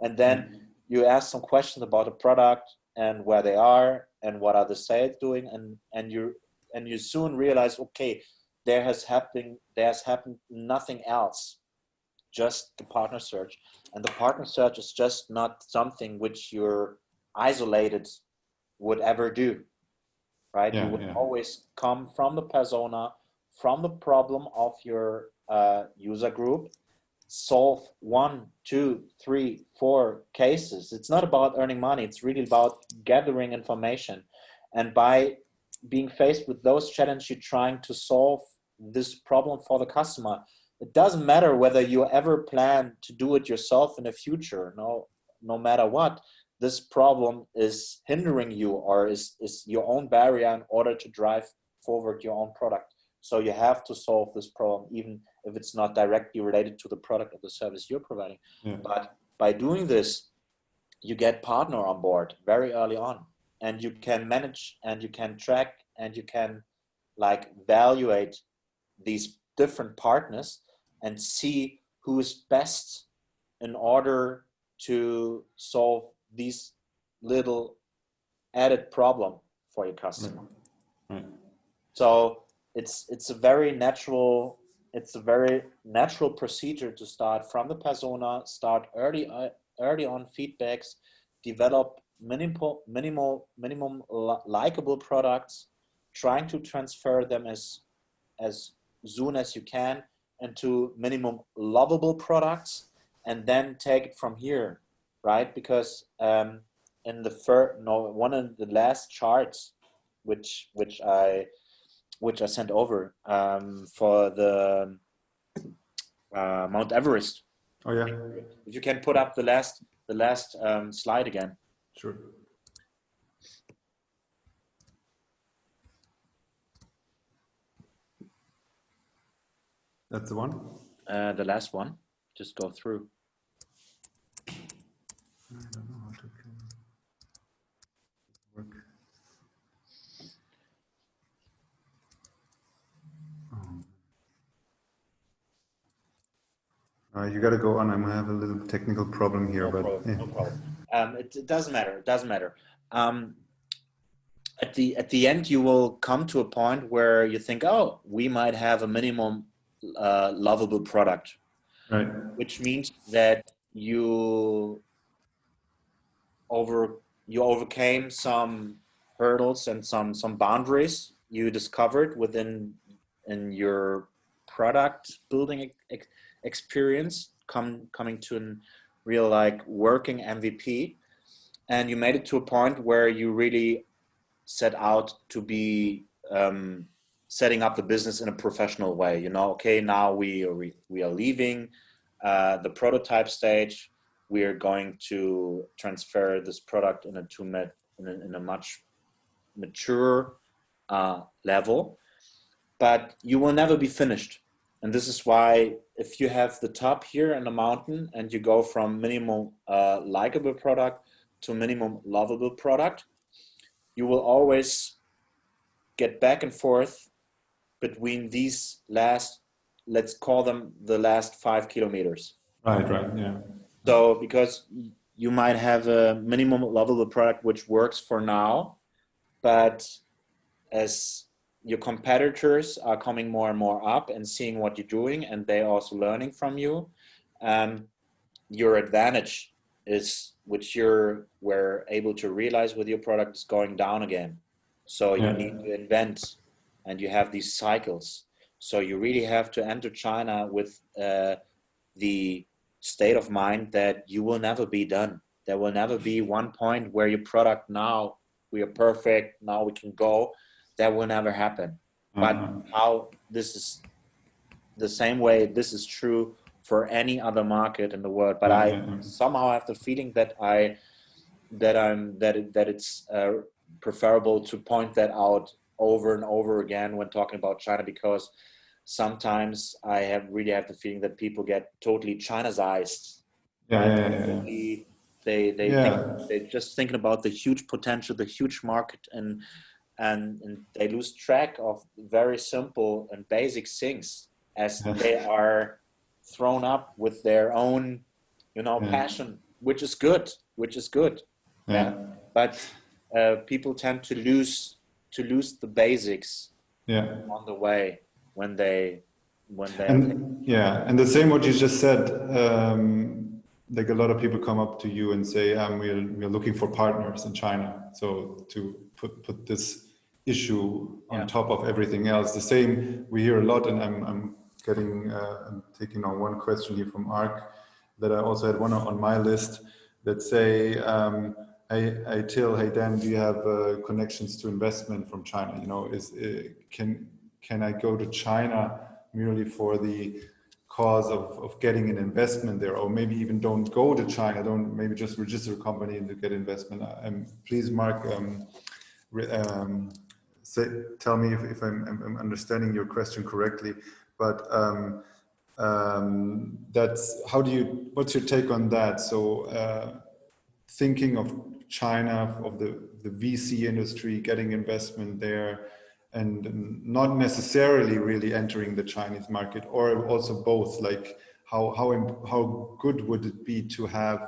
And then you ask some questions about the product and where they are and what are the sales doing, and you soon realize, okay, there's happened nothing else, just the partner search. And the partner search is just not something which you're isolated would ever do, right? You would always come from the persona, from the problem of your user group, solve 1, 2, 3, 4 cases. It's not about earning money. It's really about gathering information. And by being faced with those challenges, you're trying to solve this problem for the customer. It doesn't matter whether you ever plan to do it yourself in the future. No matter what, this problem is hindering you, or is your own barrier in order to drive forward your own product. So you have to solve this problem, even if it's not directly related to the product or the service you're providing. Yeah. But by doing this, you get partner on board very early on, and you can manage and you can track and you can evaluate these different partners and see who is best in order to solve these little added problem for your customer. Right. So it's a very natural procedure to start from the persona, start early on feedbacks, develop minimum likable products, trying to transfer them as soon as you can into minimum lovable products, and then take it from here, right? Because in the one of the last charts, which I sent over for the Mount Everest. Oh yeah. If you can put up the last slide again. Sure. That's the one? The last one. Just go through. I don't know how to work. You got to go on. I'm gonna have a little technical problem here, No problem. No problem. It doesn't matter. It doesn't matter. At the end, you will come to a point where you think, oh, we might have a minimum lovable product, right? Which means that you overcame some hurdles and some boundaries you discovered in your product building experience, coming to a real like working MVP, and you made it to a point where you really set out to be setting up the business in a professional way. You know, okay, now we are leaving the prototype stage. We are going to transfer this product in a much mature level, but you will never be finished. And this is why if you have the top here in the mountain and you go from minimum likable product to minimum lovable product, you will always get back and forth between these last, let's call them the last 5 kilometers. Right, yeah. So because you might have a minimum lovable product which works for now, but as your competitors are coming more and more up and seeing what you're doing, and they're also learning from you, your advantage is, which were able to realize with your product, is going down again. So you need to invent, and you have these cycles. So you really have to enter China with the state of mind that you will never be done. There will never be one point where your product, now we are perfect, now we can go. That will never happen. But how this is the same way, this is true for any other market in the world. But I somehow have the feeling that it's preferable to point that out over and over again when talking about China, because sometimes I really have the feeling that people get totally Chinaized. They're just thinking about the huge potential, the huge market, and they lose track of very simple and basic things, as they are thrown up with their own, passion, which is good. But people tend to lose the basics on the way when they and the same what you just said. Like a lot of people come up to you and say, we're looking for partners in China. So to put this issue on top of everything else. The same we hear a lot, and I'm taking on one question here from Ark, that I also had one on my list, that say, hey Till, hey Dan, do you have connections to investment from China? Can I go to China merely for the cause of getting an investment there, or maybe even don't go to China, maybe just register a company to get investment? Please, Mark, tell me if I'm understanding your question correctly, but what's your take on that? So thinking of China, of the VC industry, getting investment there, and not necessarily really entering the Chinese market, or also both, like how good would it be to have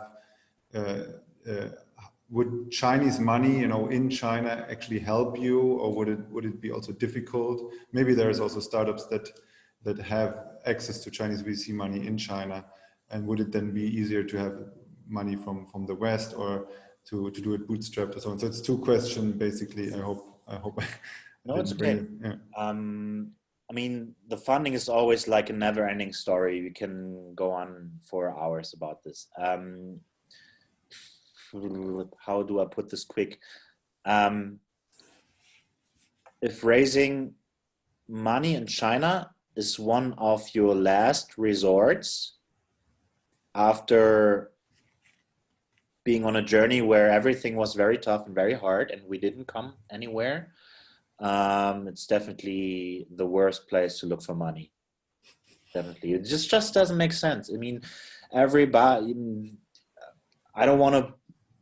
would Chinese money, in China actually help you, or would it be also difficult? Maybe there's also startups that have access to Chinese VC money in China, and would it then be easier to have money from the West, or to do it bootstrapped or so on? So it's two questions basically. I hope. No, it's okay. I mean, the funding is always like a never-ending story. We can go on for hours about this. How do I put this quick? If raising money in China is one of your last resorts after being on a journey where everything was very tough and very hard and we didn't come anywhere, it's definitely the worst place to look for money. Definitely. It just doesn't make sense. I mean, everybody, I don't want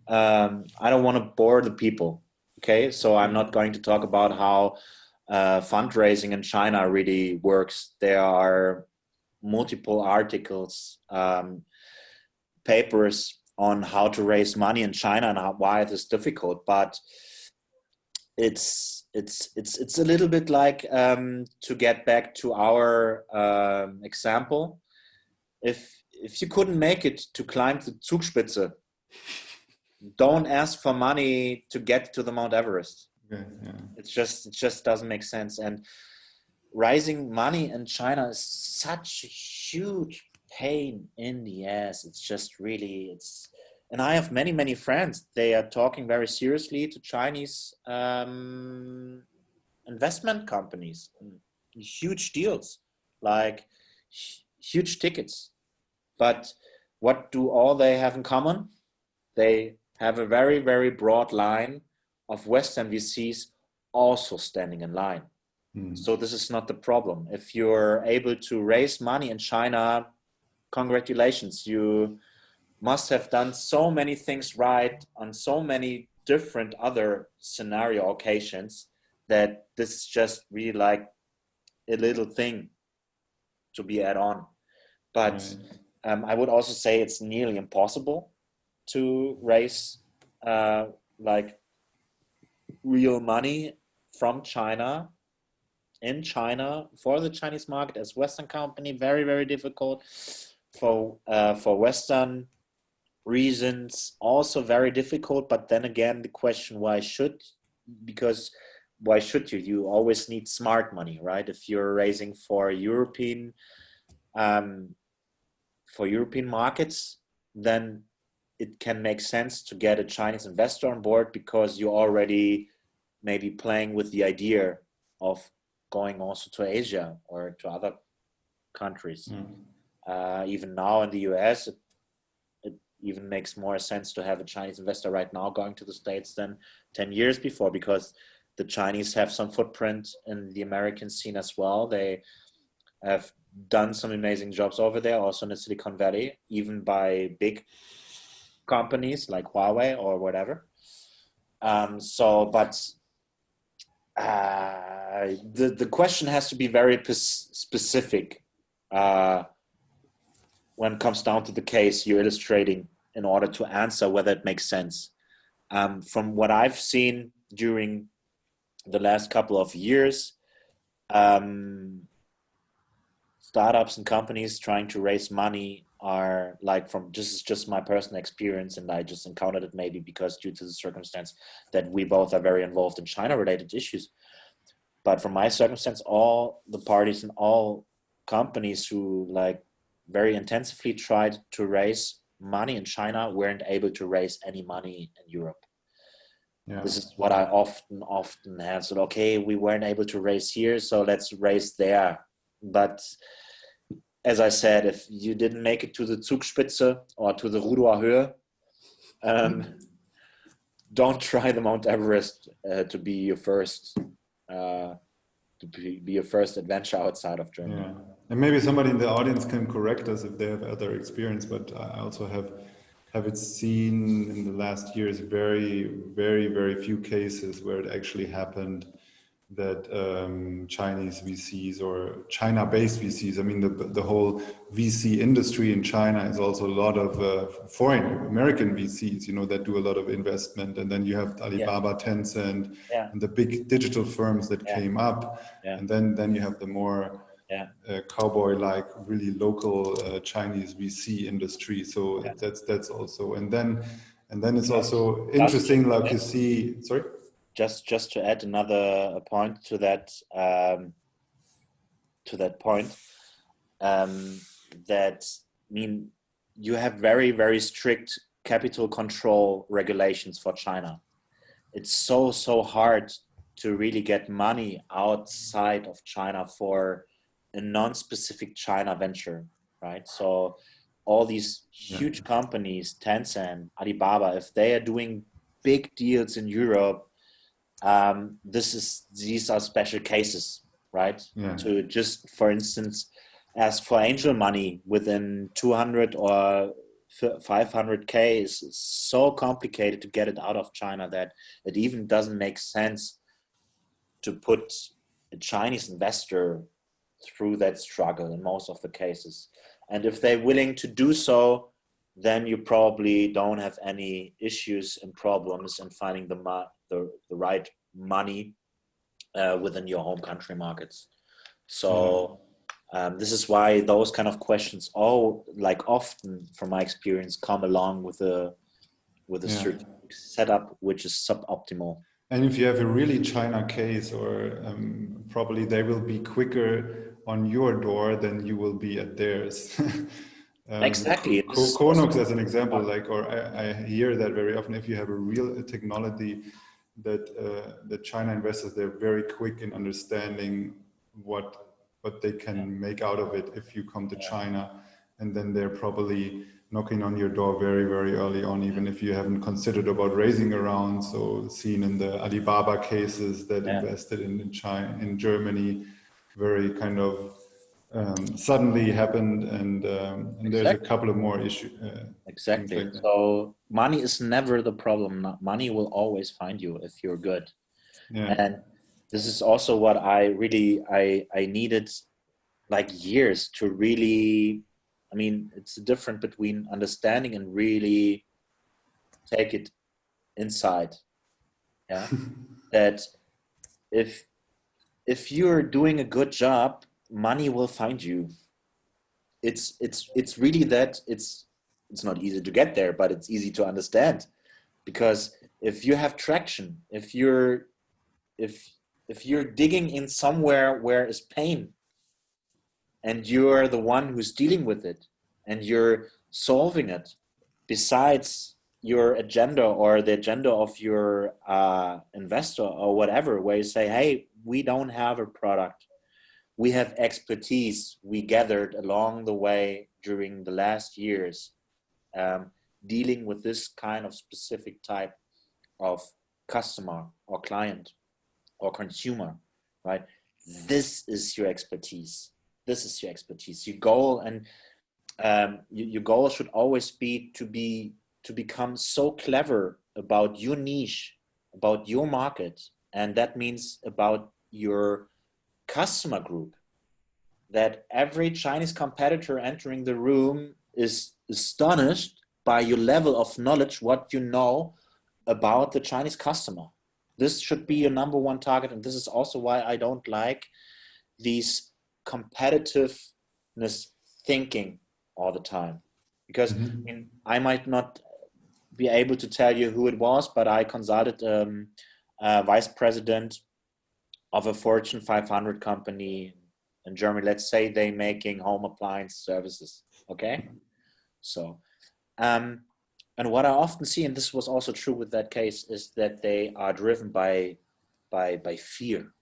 to bore the people. Okay. So I'm not going to talk about how fundraising in China really works. There are multiple articles, papers on how to raise money in China and why it is difficult, but it's a little bit like, to get back to our example, if you couldn't make it to climb the Zugspitze, don't ask for money to get to the Mount Everest. Yeah, yeah. It just doesn't make sense. And raising money in China is such a huge pain in the ass. It's just really, and I have many friends. They are talking very seriously to Chinese investment companies, huge deals, like huge tickets. But what do all they have in common? They have a very broad line of Western VCs also standing in line. So this is not the problem. If you're able to raise money in China, congratulations. You must have done so many things right on so many different other scenario occasions that this is just really like a little thing to be add on. But I would also say it's nearly impossible to raise like real money from China in China for the Chinese market as Western company. Very difficult for Western reasons, also very difficult. But then again, the question, why should you? You always need smart money, right? If you're raising for European markets, then it can make sense to get a Chinese investor on board, because you're already maybe playing with the idea of going also to Asia or to other countries. Even now in the US, it even makes more sense to have a Chinese investor right now going to the States than 10 years before, because the Chinese have some footprint in the American scene as well. They have done some amazing jobs over there, also in the Silicon Valley, even by big companies like Huawei or whatever. The question has to be very specific when it comes down to the case you're illustrating, in order to answer whether it makes sense. From what I've seen during the last couple of years, startups and companies trying to raise money are like, this is just my personal experience, and I just encountered it maybe because due to the circumstance that we both are very involved in China related issues. But from my circumstance, all the parties and all companies who like very intensively tried to raise money in China weren't able to raise any money in Europe. Yeah. This is what I often have said. Okay, we weren't able to raise here, so let's raise there. But as I said, if you didn't make it to the Zugspitze or to the Rudower Höhe, don't try the Mount Everest to be your first adventure outside of Germany. Yeah. And maybe somebody in the audience can correct us if they have other experience, but I also have it seen in the last years very few cases where it actually happened that Chinese VCs or China-based VCs, I mean the whole VC industry in China is also a lot of foreign American VCs, that do a lot of investment, and then you have Alibaba, Tencent, and the big digital firms that came up, and then you have the more cowboy-like, really local Chinese VC industry. So that's also, and then it's also interesting, like you see. Sorry. Just to add another point to that, to that point, that mean you have very, very strict capital control regulations for China. It's so hard to really get money outside of China for a non-specific China venture, right? So all these huge companies, Tencent, Alibaba, if they are doing big deals in Europe, these are special cases, right? Yeah. To just, for instance, ask for angel money within 200 or 500K is so complicated to get it out of China that it even doesn't make sense to put a Chinese investor through that struggle in most of the cases. And if they're willing to do so, then you probably don't have any issues and problems in finding the right money within your home country markets. So this is why those kind of questions, often from my experience, come along with a strategic setup which is suboptimal. And if you have a really China case, or probably they will be quicker on your door than you will be at theirs. Exactly. Konox as an example, I hear that very often. If you have a real technology that China investors, they're very quick in understanding what they can make out of it if you come to China, and then they're probably knocking on your door very, very early on, even if you haven't considered about raising a round. So seen in the Alibaba cases that invested in China, in Germany, very kind of suddenly happened, and there's a couple of more issues. Exactly. Like so money is never the problem. Money will always find you if you're good. Yeah. And this is also what I needed like years to really, it's a difference between understanding and really take it inside. Yeah. That if you're doing a good job, money will find you. It's really that it's not easy to get there, but it's easy to understand, because if you have traction, if you're digging in somewhere where is pain, and you're the one who's dealing with it, and you're solving it, besides your agenda or the agenda of your investor or whatever, where you say, hey, we don't have a product, we have expertise we gathered along the way during the last years, dealing with this kind of specific type of customer or client or consumer, right? This is your expertise. This is your expertise. Your goal, and your goal should always be to become so clever about your niche, about your market, and that means about your customer group, that every Chinese competitor entering the room is astonished by your level of knowledge, what you know about the Chinese customer. This should be your number one target. And this is also why I don't like these competitiveness thinking all the time. Because I might not be able to tell you who it was, but I consulted a vice president of a Fortune 500 company in Germany. Let's say they're making home appliance services. Okay. So, and what I often see, and this was also true with that case, is that they are driven by fear,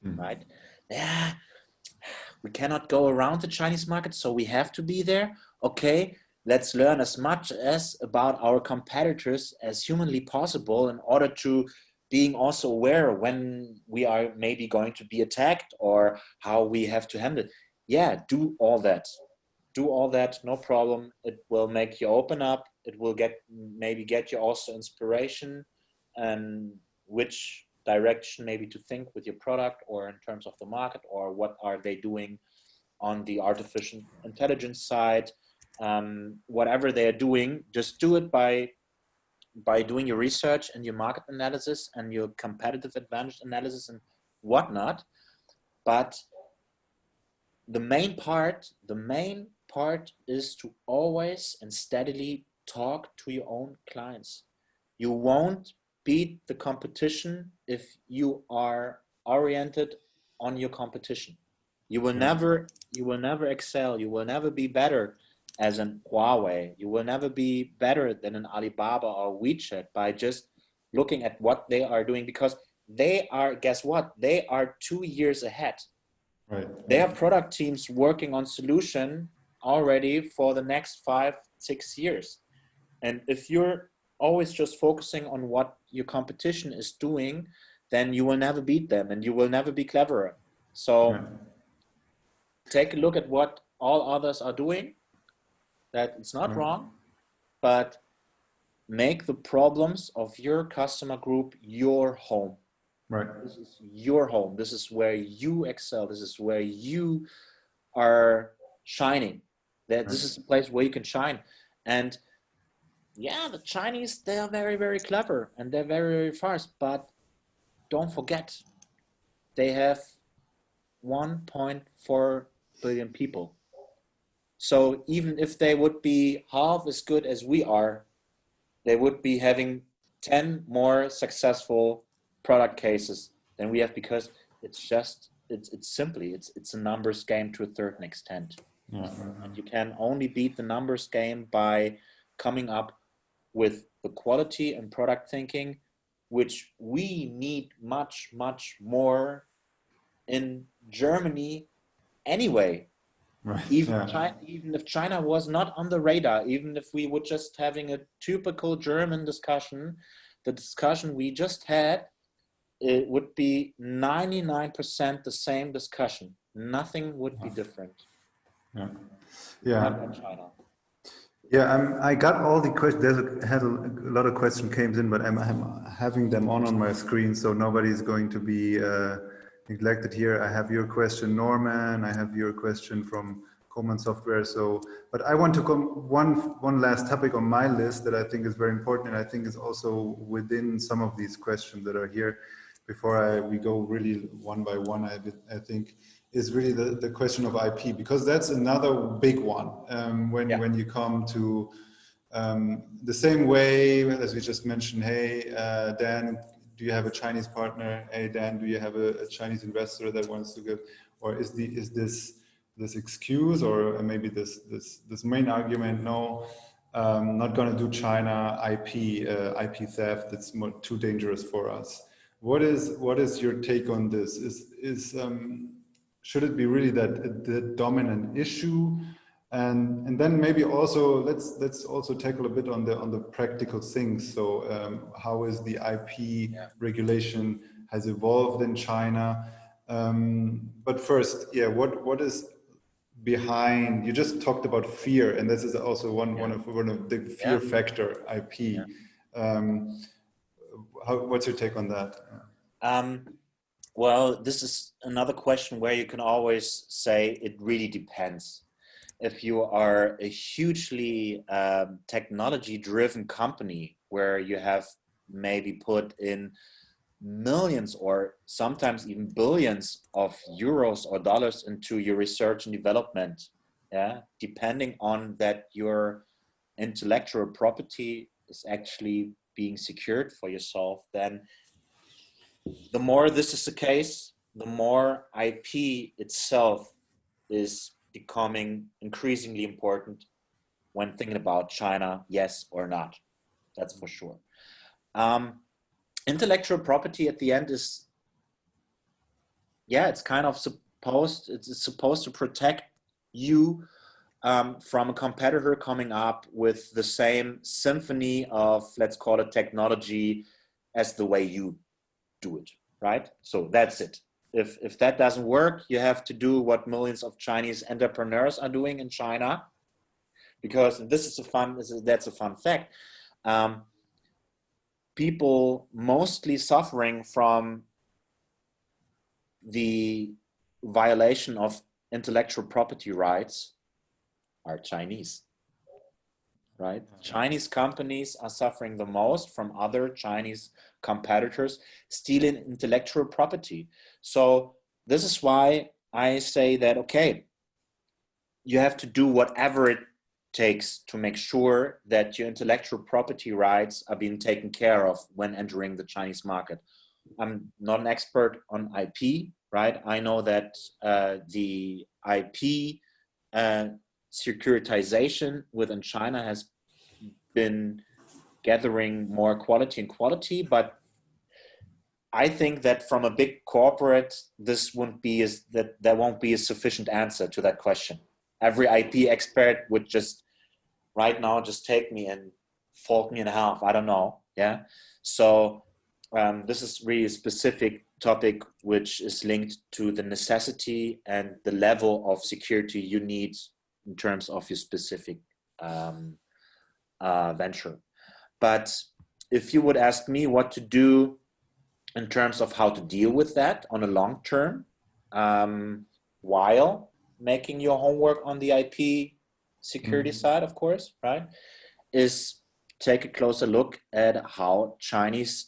right? Yeah, we cannot go around the Chinese market, so we have to be there. Okay, let's learn as much as about our competitors as humanly possible in order to being also aware when we are maybe going to be attacked or how we have to handle it. Yeah, do all that, no problem. It will make you open up. It will maybe get you also inspiration and which direction maybe to think with your product, or in terms of the market, or what are they doing on the artificial intelligence side. Whatever they are doing, just do it by doing your research and your market analysis and your competitive advantage analysis and whatnot. But the main part is to always and steadily talk to your own clients. You won't beat the competition if you are oriented on your competition. You will never excel. You will never be better as an Huawei. You will never be better than an Alibaba or WeChat by just looking at what they are doing, because they are, guess what? They are 2 years ahead. Right. Their product teams working on solution already for the next 5-6 years. And if you're always just focusing on what your competition is doing, then you will never beat them and you will never be cleverer. So take a look at what all others are doing. That it's not wrong, but make the problems of your customer group your home. Right. This is your home. This is where you excel. This is where you are shining. This is the place where you can shine. And yeah, the Chinese, they are very, very clever and they're very, very fast. But don't forget, they have 1.4 billion people. So even if they would be half as good as we are, they would be having 10 more successful product cases than we have, because it's simply a numbers game to a certain extent. And you can only beat the numbers game by coming up with the quality and product thinking, which we need much, much more in Germany anyway. Right. Even if China was not on the radar, even if we were just having a typical German discussion, the discussion we just had, it would be 99% the same discussion. Nothing would be different. Yeah. China. Yeah, I got all the questions. Had a lot of questions came in, but I'm having them on my screen, so nobody's going to be neglected here. I have your question, Norman. I have your question from Common Software. So, but I want to come one last topic on my list that I think is very important, and I think is also within some of these questions that are here. Before we go really one by one, I think is really the question of IP, because that's another big one when you come to the same way as we just mentioned. Hey, Dan, do you have a Chinese partner? Hey, Dan, do you have a Chinese investor that wants to give? Or is this excuse, or maybe this main argument? No, not going to do China IP theft. It's too dangerous for us. What is your take on this? Should it be really the dominant issue? And then maybe also let's also tackle a bit on the practical things. So how is the IP regulation has evolved in China? But first, what is behind? You just talked about fear, and this is also one of the fear factor IP. What's your take on that? Well, this is another question where you can always say it really depends. If you are a hugely technology-driven company where you have maybe put in millions or sometimes even billions of euros or dollars into your research and development, depending on that your intellectual property is actually being secured for yourself, then the more this is the case, the more IP itself is becoming increasingly important when thinking about China, yes or not. That's for sure. Intellectual property at the end is, it's kind of supposed to protect you from a competitor coming up with the same symphony of, let's call it, technology as the way you do it, right? So that's it. If that doesn't work, you have to do what millions of Chinese entrepreneurs are doing in China, because that's a fun fact. People mostly suffering from the violation of intellectual property rights are Chinese, right? Chinese companies are suffering the most from other Chinese competitors stealing intellectual property. So this is why I say that, okay, you have to do whatever it takes to make sure that your intellectual property rights are being taken care of when entering the Chinese market. I'm not an expert on IP, right? I know that the IP securitization within China has been gathering more quality and quality, but I think that from a big corporate, this won't be there won't be a sufficient answer to that question. Every IP expert would just right now just take me and fold me in half. I don't know. Yeah. So this is really a specific topic which is linked to the necessity and the level of security you need in terms of your specific venture. But if you would ask me what to do in terms of how to deal with that on a long term, while making your homework on the IP security side, of course, right, is take a closer look at how Chinese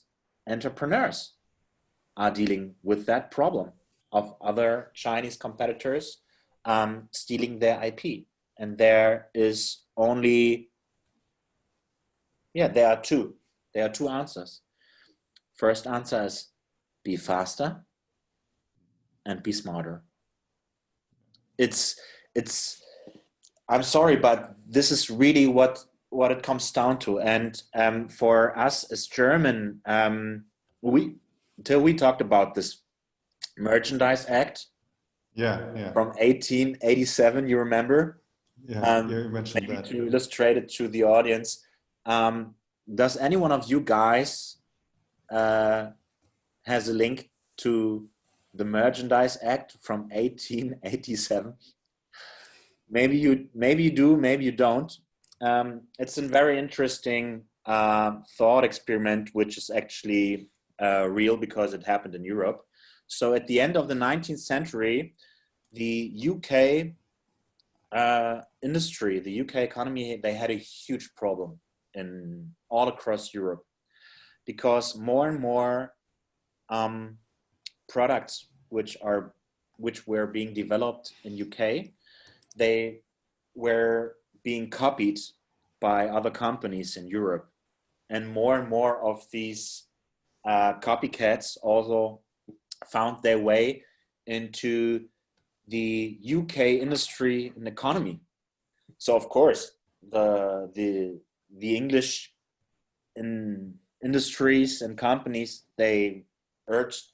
entrepreneurs are dealing with that problem of other Chinese competitors stealing their IP. And there is only, there are two answers. First answer is be faster and be smarter. I'm sorry, but this is really what it comes down to. And for us as German, we talked about this Merchandise Act from 1887, you remember? You mentioned maybe that. To illustrate it to the audience, does any one of you guys has a link to the Merchandise Act from 1887? Maybe you do, maybe you don't. It's a very interesting thought experiment, which is actually real because it happened in Europe. So at the end of the 19th century, the UK industry, the UK economy, they had a huge problem all across Europe, because more and more products which were being developed in UK, they were being copied by other companies in Europe, and more of these copycats also found their way into the UK industry and economy. So of course the English industries and companies, they urged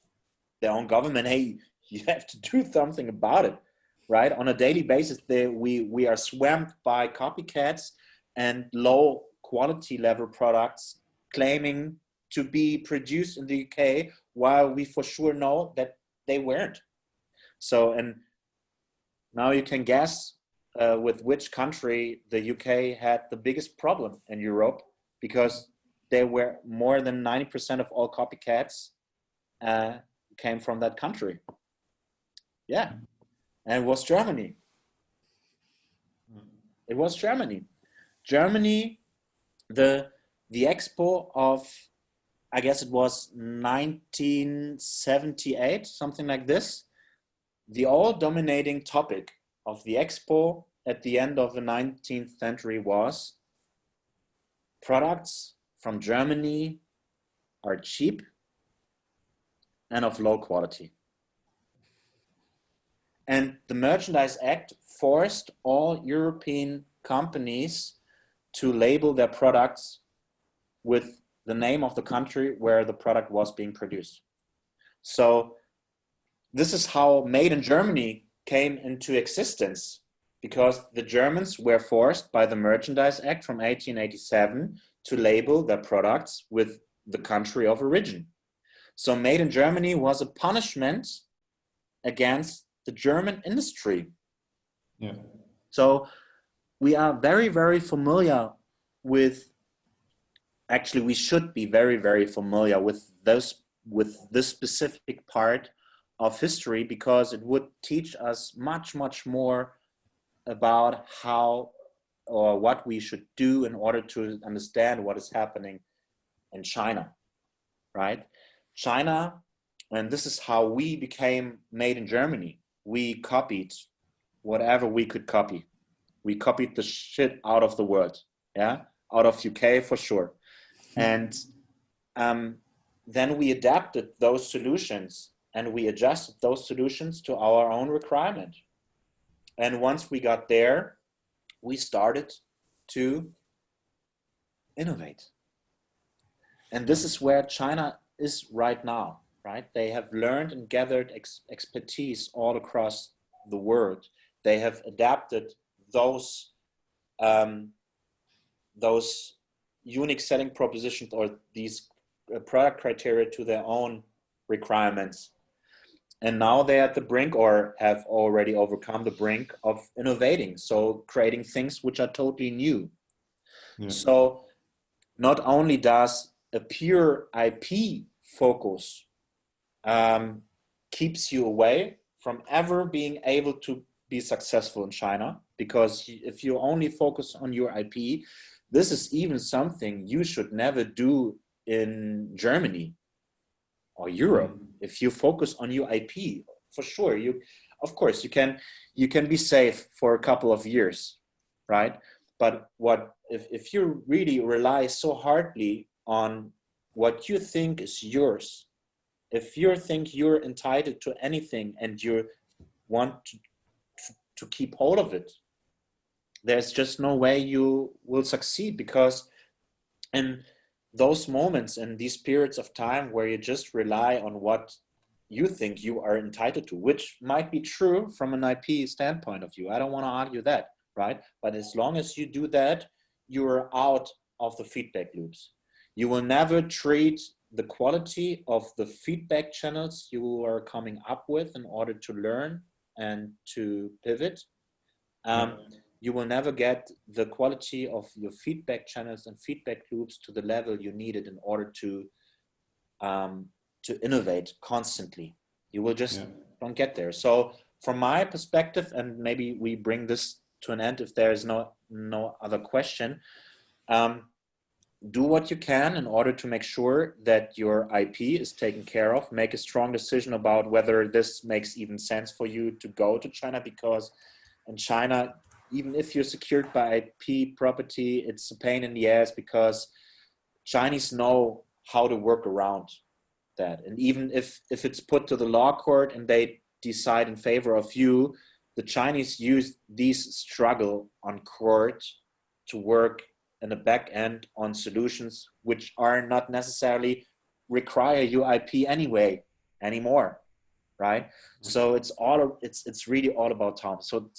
their own government, hey, you have to do something about it, right? On a daily basis, we are swamped by copycats and low quality level products claiming to be produced in the UK, while we for sure know that they weren't. So, and now you can guess with which country the UK had the biggest problem in Europe, because there were more than 90% of all copycats came from that country. Yeah, and it was Germany. It was Germany. Germany, the expo of, I guess it was 1978, something like this. The all-dominating topic of the expo at the end of the 19th century was products from Germany are cheap and of low quality. And the Merchandise Act forced all European companies to label their products with the name of the country where the product was being produced. So this is how Made in Germany came into existence, because the Germans were forced by the Merchandise Act from 1887 to label their products with the country of origin. So Made in Germany was a punishment against the German industry. Yeah. So we are very, very familiar with, actually we should be very, very familiar with this specific part of history, because it would teach us much, much more about how or what we should do in order to understand what is happening in China, right? China, and this is how we became Made in Germany. We copied whatever we could copy. We copied the shit out of the world, yeah? Out of UK for sure. And then we adapted those solutions and we adjusted those solutions to our own requirement. And once we got there, we started to innovate. And this is where China is right now, right? They have learned and gathered expertise all across the world. They have adapted those unique selling propositions or these product criteria to their own requirements. And now they're at the brink, or have already overcome the brink, of innovating. So creating things which are totally new. Yeah. So not only does a pure IP focus keeps you away from ever being able to be successful in China, because if you only focus on your IP, this is even something you should never do in Germany or Europe. If you focus on your IP, for sure, of course you can be safe for a couple of years, right? But if you really rely so hardly on what you think is yours, if you think you're entitled to anything and you want to keep hold of it, there's just no way you will succeed. Because in those moments and these periods of time where you just rely on what you think you are entitled to, which might be true from an IP standpoint of view, I don't want to argue that, right? But as long as you do that, you're out of the feedback loops. You will never treat the quality of the feedback channels you are coming up with in order to learn and to pivot. You will never get the quality of your feedback channels and feedback loops to the level you needed in order to innovate constantly. You will just don't get there. So from my perspective, and maybe we bring this to an end if there is no other question, do what you can in order to make sure that your IP is taken care of. Make a strong decision about whether this makes even sense for you to go to China, because in China, even if you're secured by IP property, it's a pain in the ass, because Chinese know how to work around that. And even if it's put to the law court and they decide in favor of you, the Chinese use these struggle on court to work in the back end on solutions which are not necessarily require your IP anymore. Right? So it's really all about time. So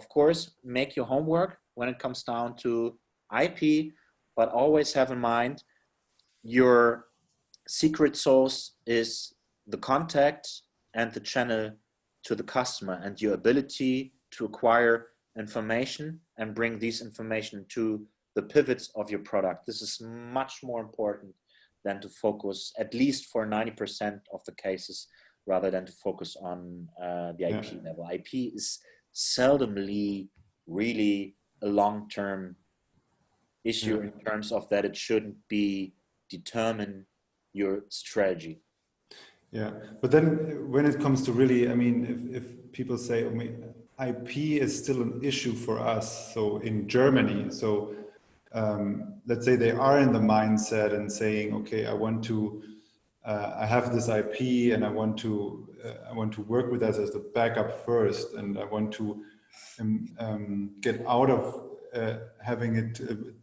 of course, make your homework when it comes down to IP, but always have in mind your secret sauce is the contact and the channel to the customer, and your ability to acquire information and bring these information to the pivots of your product. This is much more important than to focus, at least for 90% of the cases, rather than to focus on the IP level. IP is seldomly really a long-term issue in terms of that it shouldn't be determine your strategy. Yeah, but then when it comes to really, I mean, if people say, IP is still an issue for us, so in Germany, so let's say they are in the mindset and saying, okay, I have this IP and I want to work with that as the backup first, and I want to get out of having it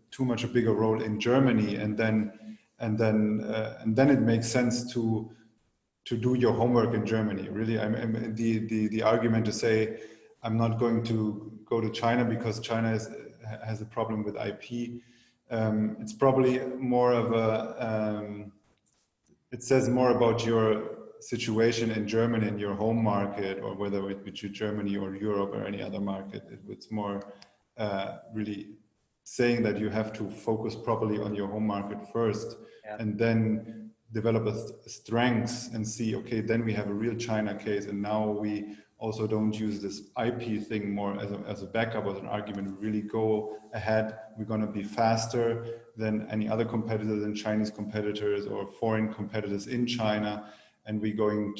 too much a bigger role in Germany, and then it makes sense to do your homework in Germany. Really, the argument to say I'm not going to go to China because China has a problem with IP. It's probably more of a it says more about your situation in Germany, in your home market, or whether it be Germany or Europe or any other market. It's more really saying that you have to focus properly on your home market first, and then develop strengths and see, okay, then we have a real China case, and now we also don't use this IP thing more as a backup, as an argument. We really go ahead. We're going to be faster than any other competitors, than Chinese competitors or foreign competitors in China, and we're going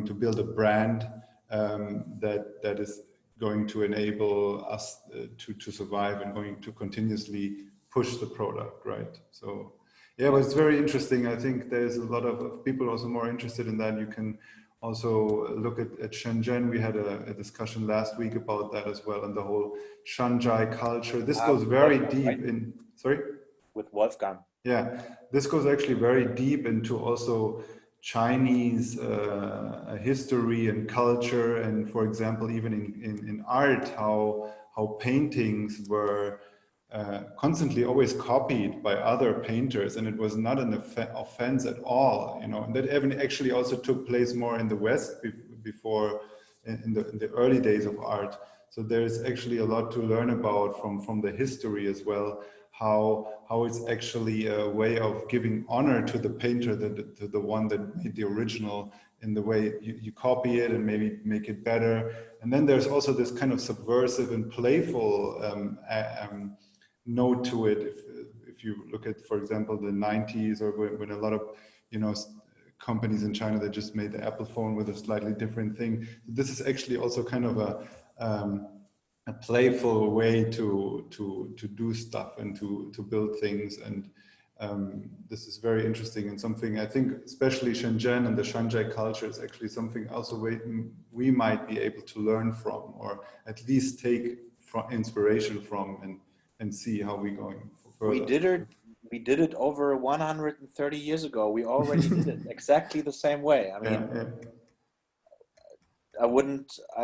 to build a brand that is going to enable us to survive and going to continuously push the product, right? So Yeah, but it's very interesting. I think there's a lot of people also more interested in that. You can also look at Shenzhen. We had a discussion last week about that as well, and the whole Shanghai culture. This goes very Wolfgang, deep right? in, sorry? With Wolfgang. Yeah, this goes actually very deep into also Chinese history and culture, and for example, even in art, how paintings were constantly always copied by other painters, and it was not an offense at all, you know. And that even actually also took place more in the West before in the early days of art. So there's actually a lot to learn about from the history as well. How it's actually a way of giving honor to the painter, to the one that made the original, in the way you copy it and maybe make it better. And then there's also this kind of subversive and playful note to it. If you look at, for example, the 90s, or when a lot of, you know, companies in China that just made the Apple phone with a slightly different thing. This is actually also kind of a playful way to do stuff and to build things. And this is very interesting, and something I think especially Shenzhen and the Shanghai culture is actually something also we might be able to learn from, or at least take inspiration from, and see how we're going further. We did it over 130 years ago. We already did it exactly the same way. I Yeah, mean, yeah, I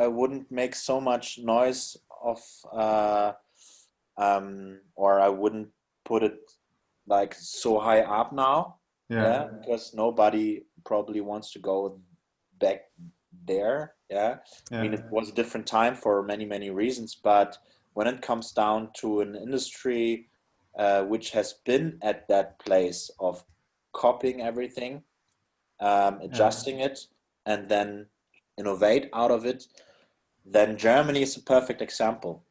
wouldn't make so much noise of or I wouldn't put it like so high up now. Yeah, because nobody probably wants to go back there. Yeah. I mean, it was a different time for many reasons, but when it comes down to an industry which has been at that place of copying everything, adjusting it, and then innovate out of it, then Germany is a perfect example.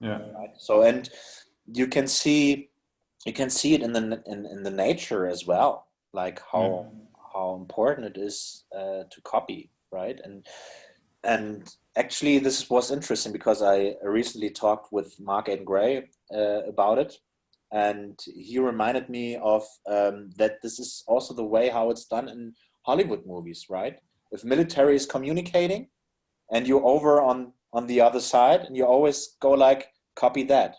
Yeah. Right? So, and you can see it in the nature as well, like how important it is to copy, right? And actually, this was interesting because I recently talked with Mark Aiden Gray about it, and he reminded me of that this is also the way how it's done in Hollywood movies, right? If military is communicating, and you're over on the other side, and you always go like, copy that,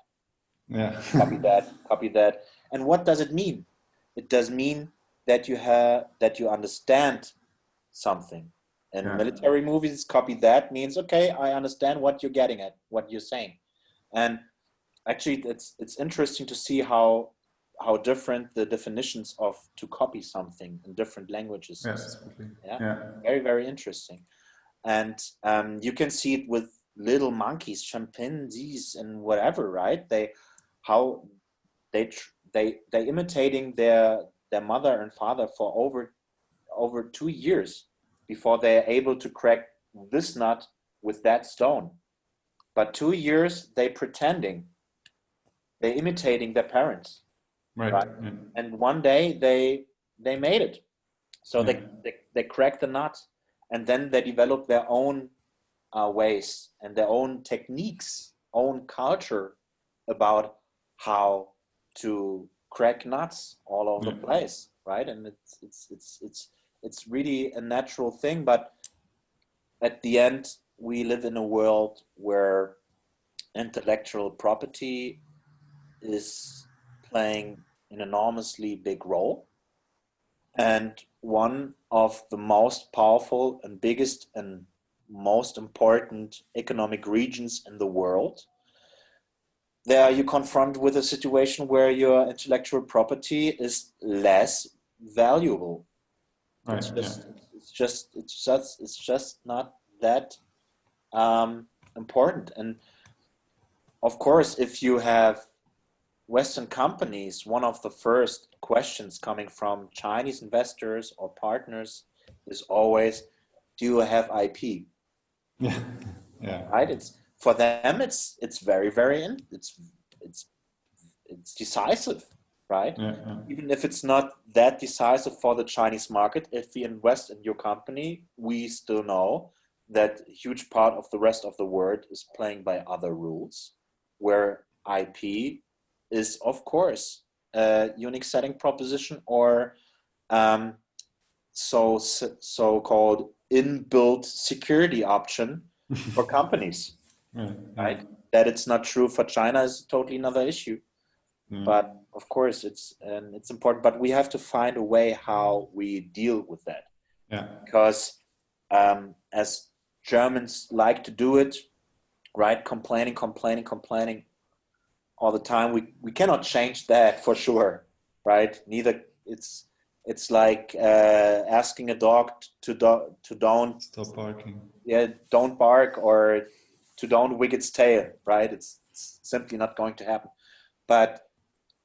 copy that. And what does it mean? It does mean that you understand something. In military movies, copy that means, okay, I understand what you're getting at, what you're saying. And actually, it's interesting to see how different the definitions of to copy something in different languages is. Very interesting. And you can see it with little monkeys, chimpanzees, and whatever, right? They imitating their mother and father for over 2 years before they're able to crack this nut with that stone. But 2 years they pretending, they imitating their parents, right? And one day they made it. So they crack the nut, and then they develop their own ways and their own techniques, own culture about how to crack nuts all over the place, right? And it's really a natural thing. But at the end, we live in a world where intellectual property is playing an enormously big role. And one of the most powerful and biggest and most important economic regions in the world, there you confront with a situation where your intellectual property is less valuable. It's just not that important. And of course, if you have Western companies, one of the first questions coming from Chinese investors or partners is always, do you have IP? Right? It's for them. It's very it's decisive, right? Even if it's not that decisive for the Chinese market, if we invest in your company, we still know that a huge part of the rest of the world is playing by other rules, where IP is, of course, unique selling proposition, or so-called inbuilt security option for companies, right? That it's not true for China is totally another issue. But of course, it's important. But we have to find a way how we deal with that. Because as Germans like to do it, right? Complaining all the time. We cannot change that for sure, right? Neither it's like asking a dog to don't stop barking. Yeah, don't bark, or to don't wag its tail, right? It's simply not going to happen. But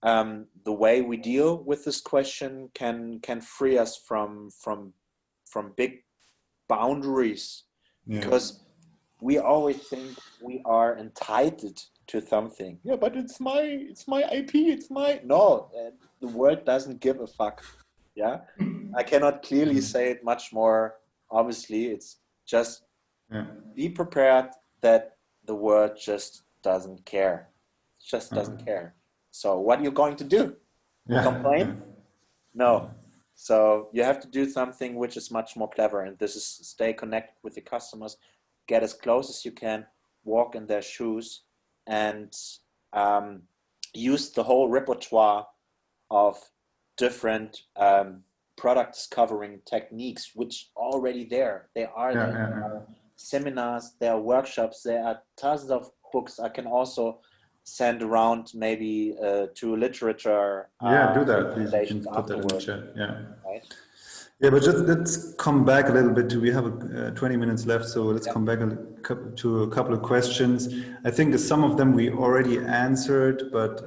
the way we deal with this question can free us from big boundaries, because we always think we are entitled to something. Yeah, but it's my IP. It's my no. The world doesn't give a fuck. Yeah, I cannot clearly say it much more. Obviously, it's just be prepared that the world just doesn't care. It just doesn't care. So what are you going to do? Complain? No. So you have to do something which is much more clever, and this is stay connected with your customers, get as close as you can, walk in their shoes, and use the whole repertoire of different product discovering techniques, which are already there. They are there. There are seminars, there are workshops, there are tons of books. I can also send around maybe to literature. Do that, please. You can put that in the chat. Right? But just let's come back a little bit we have 20 minutes left, so let's come back to a couple of questions. I think some of them we already answered, but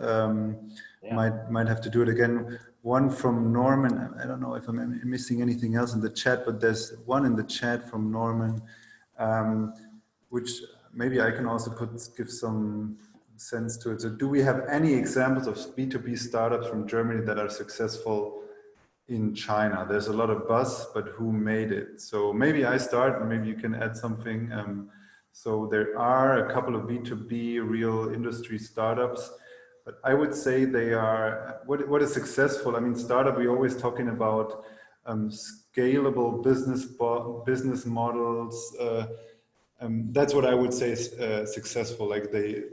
might have to do it again. One from Norman. I don't know if I'm missing anything else in the chat, but there's one in the chat from Norman, which maybe I can also give some sense to it. So do we have any examples of B2B startups from Germany that are successful in China? There's a lot of buzz, but who made it? So maybe I start, and maybe you can add something. So there are a couple of B2B real industry startups, but I would say they are, what is successful? I mean, startup, we're always talking about scalable business models. That's what I would say is successful. Like they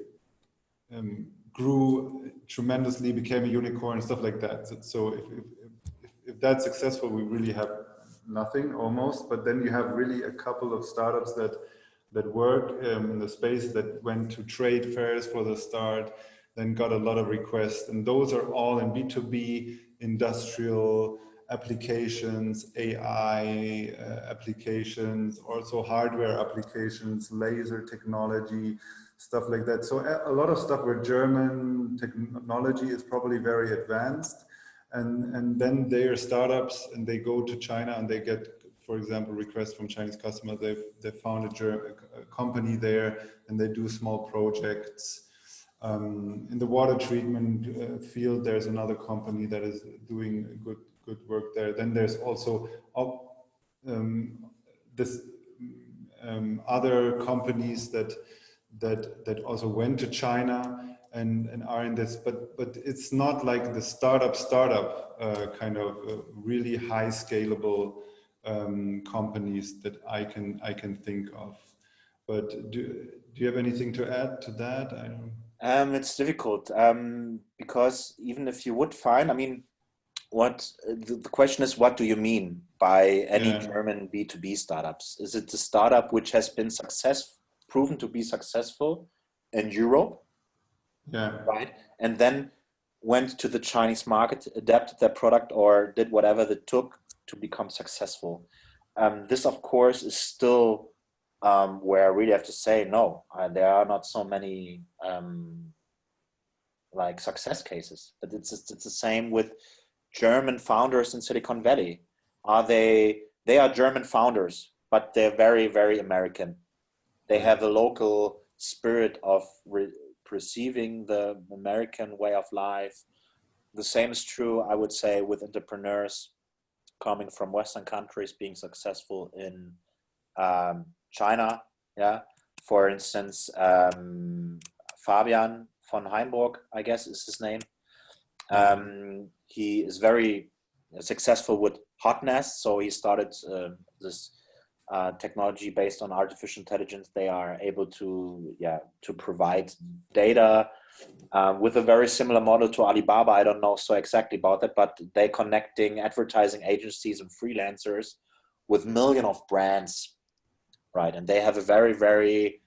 grew tremendously, became a unicorn, stuff like that. So if that's successful, we really have nothing almost. But then you have really a couple of startups that work in the space, that went to trade fairs for the start, then got a lot of requests, and those are all in B2B industrial applications, AI applications, also hardware applications, laser technology, stuff like that. So a lot of stuff where German technology is probably very advanced, and then they are startups and they go to China and they get, for example, requests from Chinese customers. They found a company there and they do small projects. In the water treatment field, there's another company that is doing good work there. Then there's also other companies that also went to China and are in this, but it's not like the startup kind of really high scalable companies that I can think of. But do you have anything to add to that? I don't. It's difficult because even if you would find, I mean, the question is, what do you mean by any German B2B startups? Is it a startup which has been proven to be successful in Europe? Right? And then went to the Chinese market, adapted their product, or did whatever it took to become successful. This, of course, is still where I really have to say no. There are not so many like success cases, but it's the same with German founders in Silicon Valley. They are German founders, but they're very, very American. They have a local spirit of perceiving the American way of life. The same is true, I would say, with entrepreneurs coming from Western countries being successful in China. Yeah, for instance, Fabian von Heimburg, I guess is his name. He is very successful with hot nests. So he started this technology based on artificial intelligence. They are able to provide data with a very similar model to Alibaba. I don't know so exactly about that, but they're connecting advertising agencies and freelancers with millions of brands, right? And they have a very, very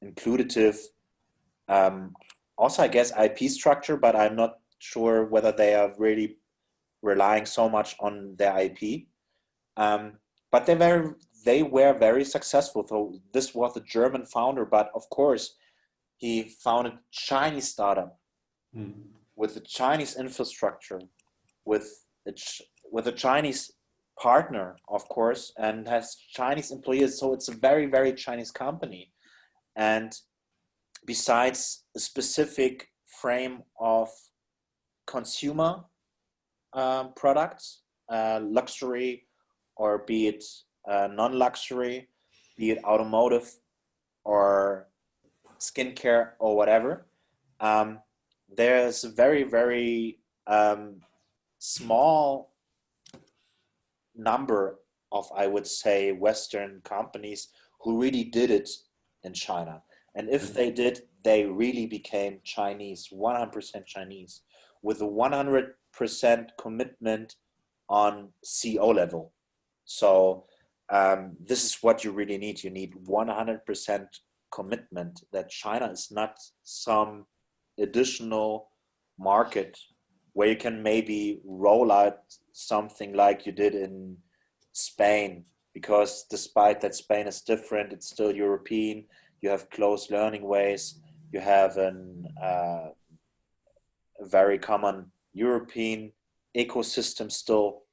inclusive, also I guess IP structure, but I'm not sure whether they are really relying so much on their IP. But they were very successful. So this was a German founder, but of course he founded a Chinese startup with a Chinese infrastructure, with a Chinese partner, of course, and has Chinese employees. So it's a very, very Chinese company. And besides a specific frame of consumer products, luxury, or be it non-luxury, be it automotive or skincare or whatever, there's a very, very small number of, I would say, Western companies who really did it in China. And if they did, they really became Chinese, 100% Chinese, with a 100% commitment on CEO level. So this is what you really need. You need 100% commitment that China is not some additional market where you can maybe roll out something like you did in Spain, because despite that Spain is different, it's still European. You have close learning ways. You have a very common European ecosystem still,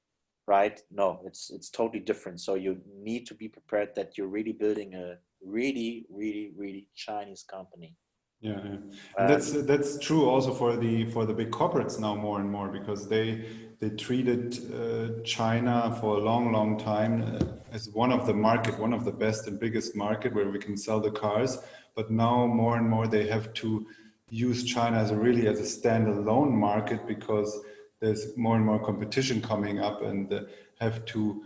right? No, it's totally different. So you need to be prepared that you're really building a really, really, really Chinese company. Yeah, and that's true also for the big corporates now more and more, because they treated China for a long time as one of the best and biggest market where we can sell the cars. But now more and more they have to use China as a standalone market, because there's more and more competition coming up, and have to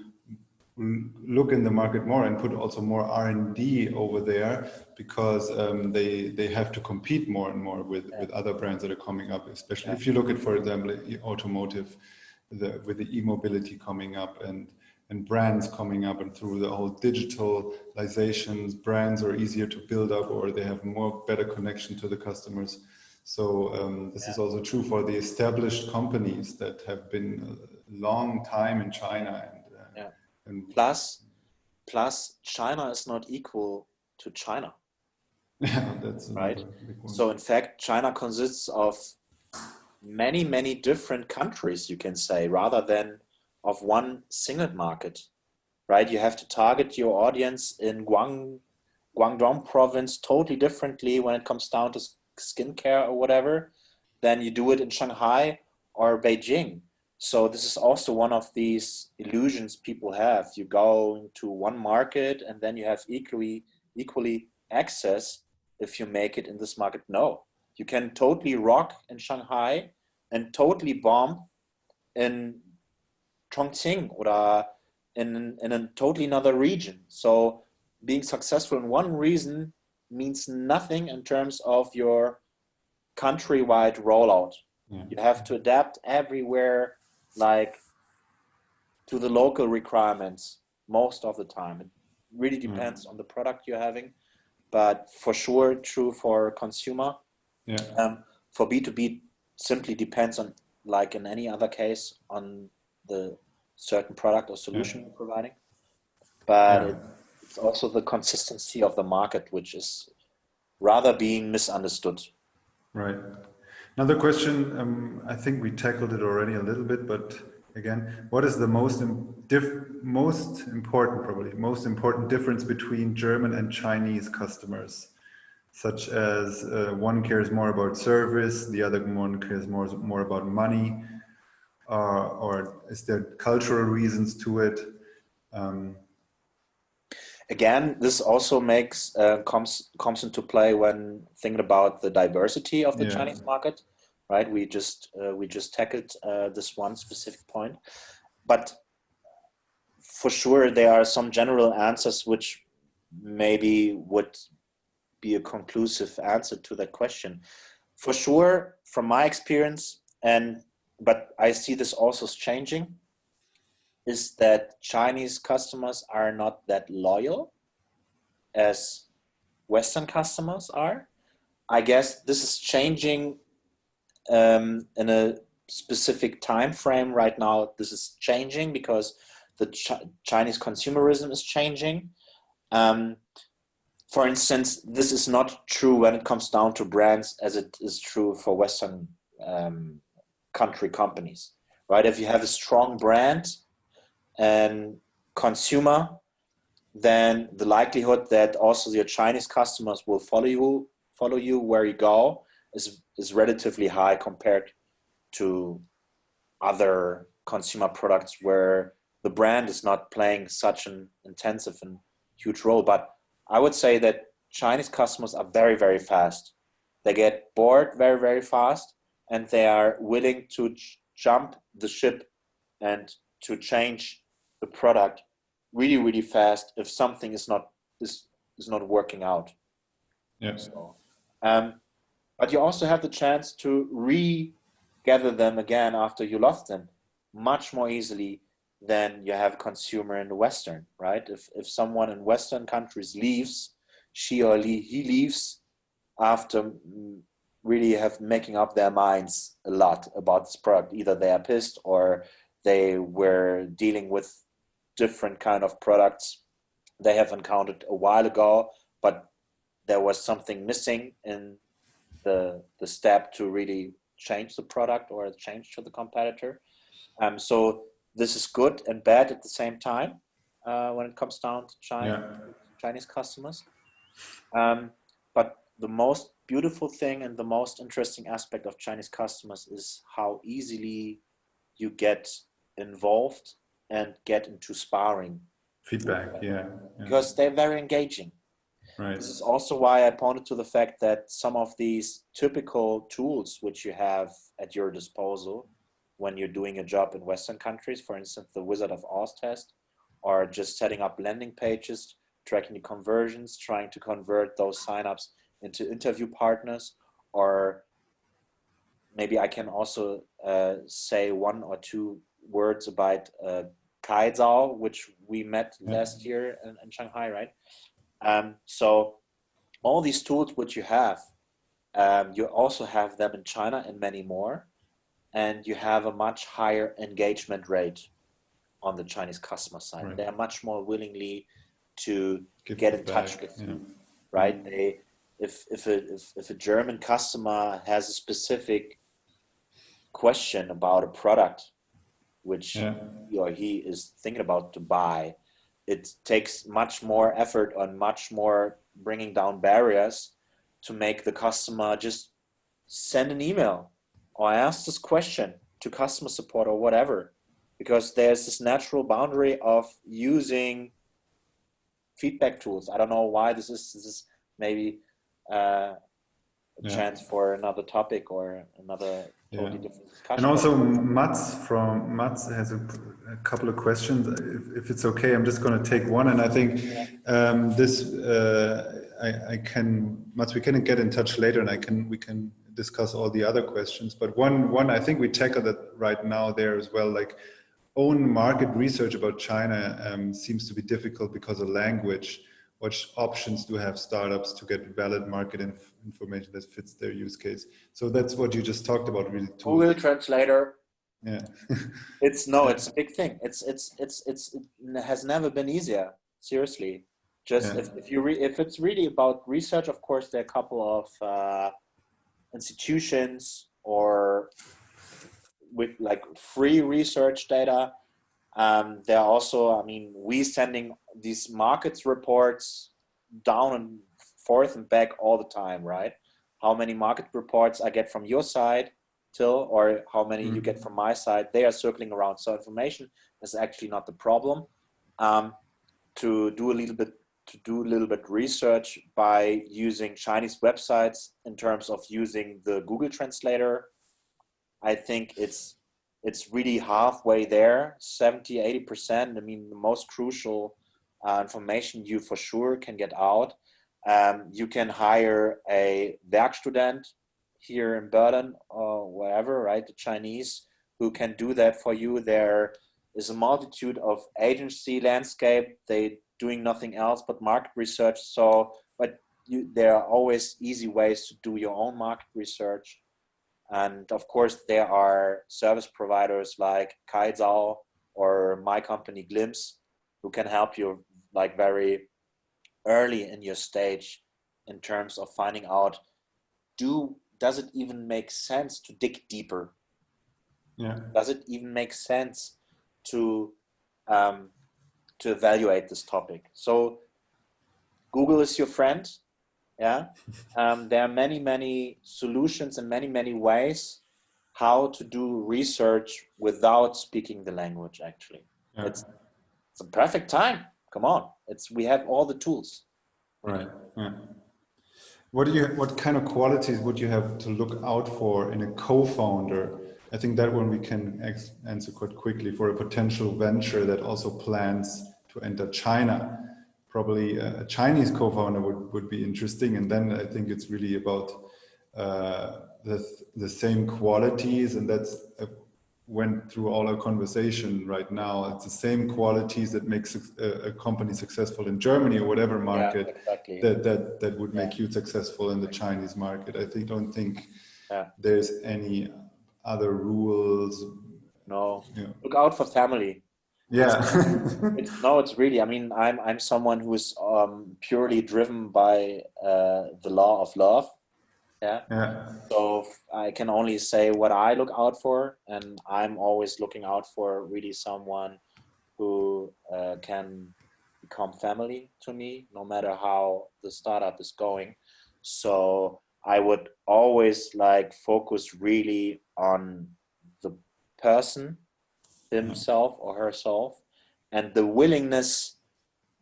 look in the market more and put also more R&D over there, because they have to compete more and more with other brands that are coming up, especially if you look at, for example, automotive, with the e-mobility coming up and brands coming up, and through the whole digitalizations, brands are easier to build up, or they have better connection to the customers. So this is also true for the established companies that have been a long time in China. And plus China is not equal to China. Yeah, that's right. Big one. So in fact, China consists of many different countries, you can say, rather than of one single market, right? You have to target your audience in Guangdong province totally differently when it comes down to skincare or whatever than you do it in Shanghai or Beijing. So this is also one of these illusions people have. You go into one market and then you have equally access if you make it in this market. No, you can totally rock in Shanghai and totally bomb in Chongqing or in a totally another region. So being successful in one region means nothing in terms of your countrywide rollout. Yeah. You have to adapt everywhere, like to the local requirements most of the time. It really depends on the product you're having, but for sure true for consumer. Yeah. For B2B, simply depends on, like in any other case, on the certain product or solution you're providing. But it's also the consistency of the market, which is rather being misunderstood. Right. Another question, I think we tackled it already a little bit, but again, what is the most important difference between German and Chinese customers? Such as one cares more about service, the other one cares more about money, or is there cultural reasons to it? Again, this also comes into play when thinking about the diversity of the Chinese market. right? We just tackled this one specific point, but for sure there are some general answers which maybe would be a conclusive answer to that question. For sure, from my experience, but I see this also changing, is that Chinese customers are not that loyal as Western customers are. I guess this is changing in a specific time frame right now. This is changing because the Chinese consumerism is changing. For instance, this is not true when it comes down to brands as it is true for Western country companies, right? If you have a strong brand and consumer, then the likelihood that also your Chinese customers will follow you where you go is relatively high compared to other consumer products where the brand is not playing such an intensive and huge role. But I would say that Chinese customers are very, very fast. They get bored very, very fast, and they are willing to jump the ship and to change the product really, really fast if something is not working out. Yeah. So, but you also have the chance to regather them again after you lost them much more easily than you have a consumer in the Western, right? If someone in Western countries leaves, she or he leaves after really have making up their minds a lot about this product. Either they are pissed or they were dealing with different kind of products they have encountered a while ago, but there was something missing in the step to really change the product or change to the competitor. So this is good and bad at the same time when it comes down to Chinese customers. But the most beautiful thing and the most interesting aspect of Chinese customers is how easily you get involved and get into sparring. Feedback, yeah. Because they're very engaging. Right. This is also why I pointed to the fact that some of these typical tools which you have at your disposal when you're doing a job in Western countries, for instance, the Wizard of Oz test, or just setting up landing pages, tracking the conversions, trying to convert those signups into interview partners, or maybe I can also say one or two words about Kaizao, which we met last year in Shanghai, right? So all these tools which you have, you also have them in China and many more, and you have a much higher engagement rate on the Chinese customer side. Right. They are much more willingly to get in touch with you, right? If a German customer has a specific question about a product which he or he is thinking about to buy, it takes much more effort and much more bringing down barriers to make the customer just send an email or ask this question to customer support or whatever, because there's this natural boundary of using feedback tools. I don't know why this is maybe a chance for another topic or another totally different discussion. And also Mats has a couple of questions. If it's okay, I'm just going to take one, and I think I can, Mats, we can get in touch later, and we can discuss all the other questions. But one I think we tackled it right now there as well. Like, own market research about China seems to be difficult because of language. What options do have startups to get valid market information that fits their use case? So that's what you just talked about, really. Google Translator. Yeah. It's a big thing. It has never been easier. Seriously, just if it's really about research, of course there are a couple of institutions or with like free research data. There are also, I mean, we sending these markets reports down and forth and back all the time, right? How many market reports I get from your side, Till, or how many you get from my side, they are circling around. So information is actually not the problem. To do a little bit research by using Chinese websites in terms of using the Google Translator I think it's really halfway there, 70-80%. I mean, the most crucial information you for sure can get out. You can hire a Werkstudent here in Berlin or wherever, right? The Chinese who can do that for you. There is a multitude of agency landscape. They doing nothing else but market research. So, but there are always easy ways to do your own market research. And of course, there are service providers like Kaizao or my company Glimpse who can help you like very early in your stage in terms of finding out, does it even make sense to dig deeper? Yeah. Does it even make sense to evaluate this topic? So Google is your friend. Yeah. There are many solutions and many ways how to do research without speaking the language. Actually, Yeah. it's a perfect time. Come on, we have all the tools. Right. Yeah. What kind of qualities would you have to look out for in a co-founder? I think that one we can answer quite quickly for a potential venture that also plans to enter China. Probably a Chinese co-founder would be interesting. And then I think it's really about the same qualities, and that's went through all our conversation right now. It's the same qualities that makes a company successful in Germany or whatever market. Yeah, exactly. that would make you successful in the Chinese market. I don't think Yeah. there's any other rules. No, Yeah. look out for family. Yeah. It's really, I mean, I'm someone who's purely driven by the law of love. Yeah. Yeah. So I can only say what I look out for, and I'm always looking out for really someone who can become family to me, no matter how the startup is going. So I would always like focus really on the person himself or herself, and the willingness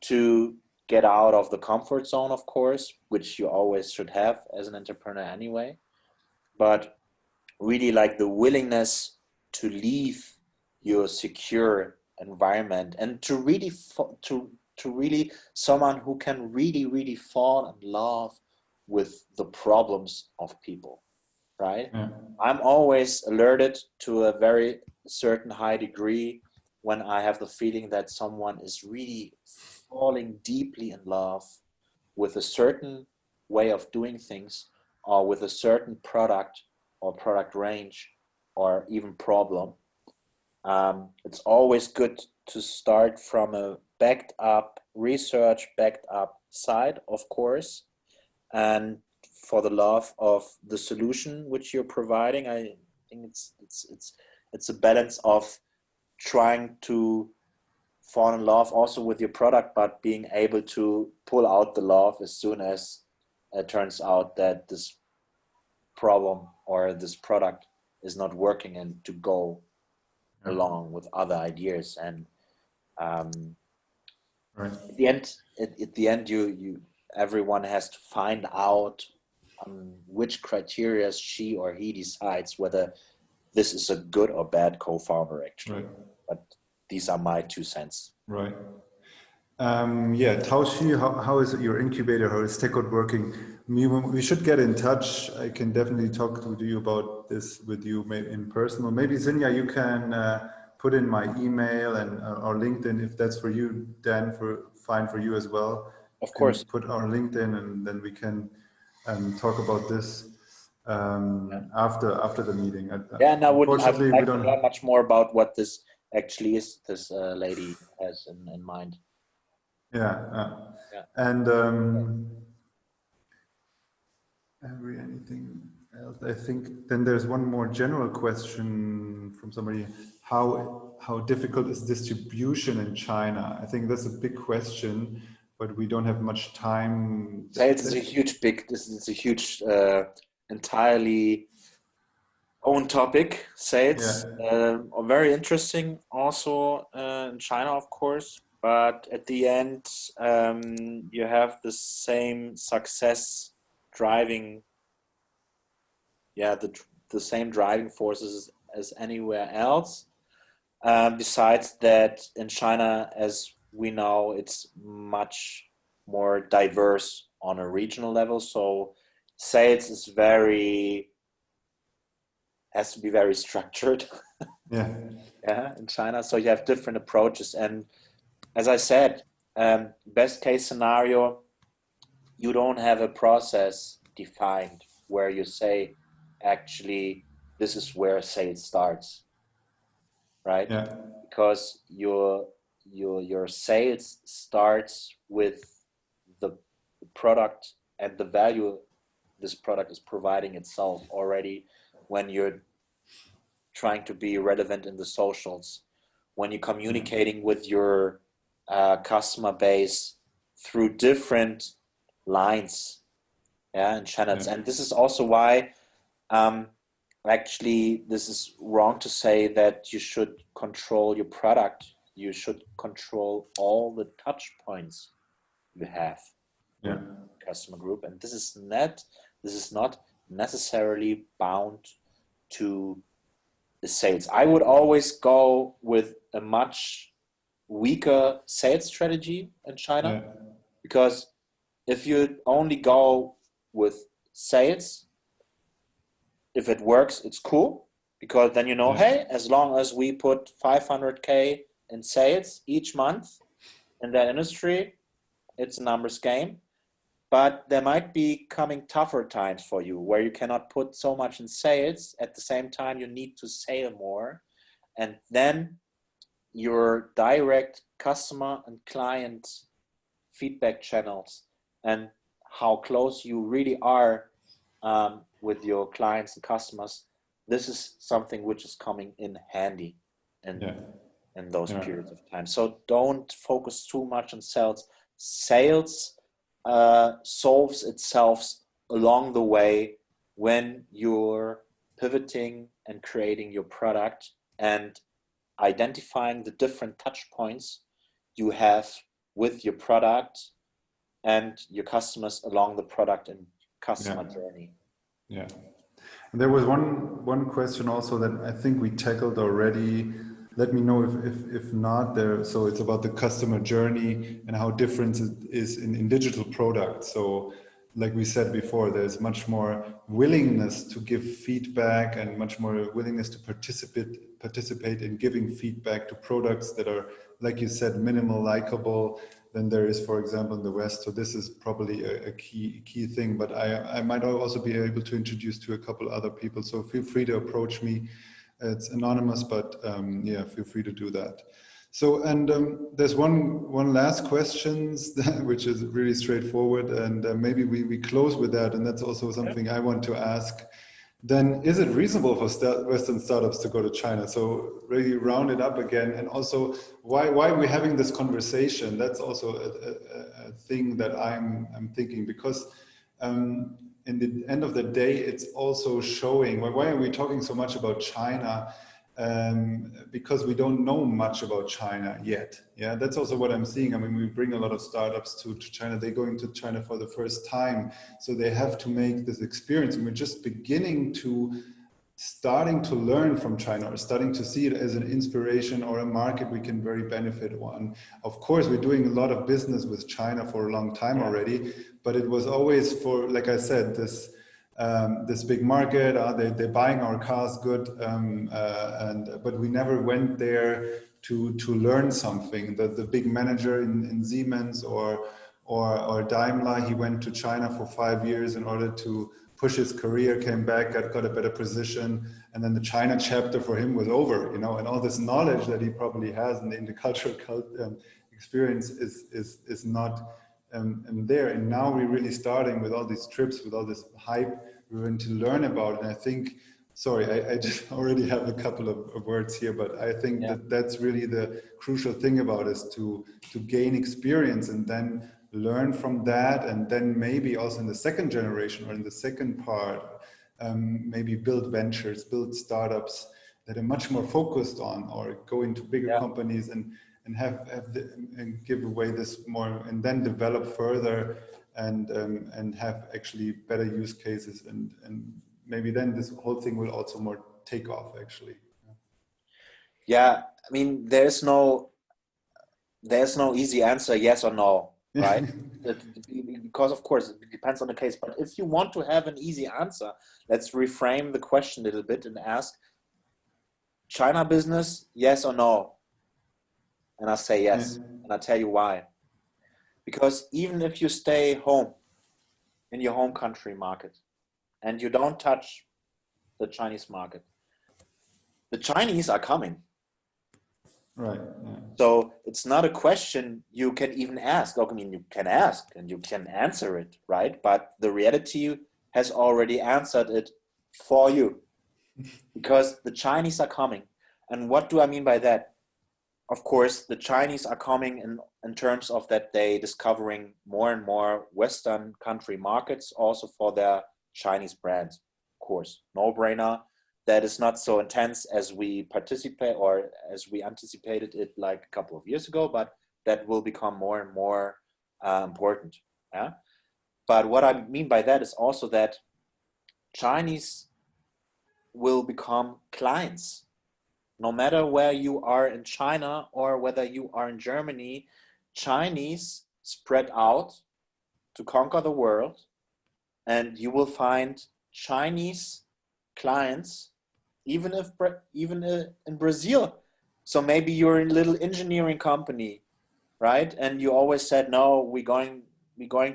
to get out of the comfort zone, of course, which you always should have as an entrepreneur anyway, but really like the willingness to leave your secure environment and to really to really someone who can really fall in love with the problems of people, right? Yeah. I'm always alerted to a very certain high degree when I have the feeling that someone is really falling deeply in love with a certain way of doing things, or with a certain product or product range or even problem. It's always good to start from a backed up research, backed up side, of course, and for the love of the solution which you're providing. I think it's a balance of trying to fall in love also with your product, but being able to pull out the love as soon as it turns out that this problem or this product is not working, and to go along with other ideas. And Right. at the end, you everyone has to find out which criteria she or he decides whether this is a good or bad co-founder, actually. Right. But these are my 2 cents. Right. Yeah, Taoshi, how is your incubator? How is TechCode working? We should get in touch. I can definitely talk to you about this with you maybe in person, or maybe Zinja, you can put in my email and our LinkedIn if that's for you, Dan, fine for you as well. Of course. Put our LinkedIn, and then we can talk about this after the meeting. Yeah, and I would like we to don't learn much more about what this actually is, this lady has in mind. Yeah. And anything else? I think then there's one more general question from somebody. How difficult is distribution in China? I think that's a big question, but we don't have much time. Sales is a huge entirely own topic. Sales are very interesting also in China, of course. But at the end, you have the same success driving, the the same driving forces as anywhere else. Besides that, in China, as we know, it's much more diverse on a regional level. So sales is has to be very structured. Yeah. Yeah, in China. So you have different approaches. And as I said, best case scenario, you don't have a process defined where you say, actually, this is where sales starts, right? Yeah. Because your sales starts with the product and the value this product is providing itself already when you're trying to be relevant in the socials, when you're communicating with your customer base through different lines, yeah, and channels. And this is also why actually this is wrong to say that you should control your product. You should control all the touch points you have with the customer group, and this is not necessarily bound to the sales. I would always go with a much weaker sales strategy in China, because if you only go with sales, if it works, it's cool, because then you know, hey, as long as we put 500K in sales each month in that industry, it's a numbers game. But there might be coming tougher times for you where you cannot put so much in sales. At the same time, you need to sell more. And then your direct customer and client feedback channels and how close you really are with your clients and customers, this is something which is coming in handy in those periods of time. So don't focus too much on sales. Sales solves itself along the way when you're pivoting and creating your product and identifying the different touch points you have with your product and your customers along the product and customer journey. Yeah. And there was one question also that I think we tackled already. Let me know if not there. So it's about the customer journey and how different it is in digital products. So like we said before, there's much more willingness to give feedback and much more willingness to participate in giving feedback to products that are, like you said, minimal, likable, than there is, for example, in the West. So this is probably a key thing, but I might also be able to introduce to a couple other people. So feel free to approach me. It's anonymous, but yeah, feel free to do that. So, and there's one last question, which is really straightforward, and maybe we close with that, and that's also something I want to ask. Then, is it reasonable for Western startups to go to China? So, really round it up again, and also why are we having this conversation? That's also a thing that I'm thinking, because in the end of the day, it's also showing why are we talking so much about China? Because we don't know much about China yet. Yeah, that's also what I'm seeing. I mean, we bring a lot of startups to China. They're going to China for the first time, so they have to make this experience. And we're just starting to learn from China, or starting to see it as an inspiration or a market we can very benefit on. Of course, we're doing a lot of business with China for a long time already, but it was always for, like I said, this big market. They're buying our cars good, but we never went there to learn something. The big manager in Siemens or Daimler, he went to China for 5 years in order to push his career, came back, got a better position, and then the China chapter for him was over, you know, and all this knowledge that he probably has in the intercultural experience is not there. And now we're really starting with all these trips, with all this hype, we're going to learn about it. And I think, sorry, I just already have a couple of words here, but I think that's really the crucial thing about it, is to gain experience and then learn from that, and then maybe also in the second generation or in the second part, maybe build ventures, build startups that are much more focused on, or go into bigger companies and and give away this more, and then develop further and have actually better use cases and maybe then this whole thing will also more take off actually. Yeah, I mean, there's no easy answer, yes or no, right? Because of course it depends on the case. But if you want to have an easy answer, let's reframe the question a little bit and ask, China business, yes or no? And I say yes, and I'll tell you why. Because even if you stay home in your home country market and you don't touch the Chinese market, the Chinese are coming. Right. Yeah. So it's not a question you can even ask. I mean, you can ask and you can answer it, right? But the reality has already answered it for you because the Chinese are coming. And what do I mean by that? Of course, the Chinese are coming in terms of that they discovering more and more Western country markets also for their Chinese brands. Of course, no brainer. That is not so intense as we participate or as we anticipated it like a couple of years ago, but that will become more and more important. Yeah. But what I mean by that is also that Chinese will become clients. No matter where you are in China or whether you are in Germany, Chinese spread out to conquer the world, and you will find Chinese clients even in Brazil. So maybe you're a little engineering company, right? And you always said, no, we're going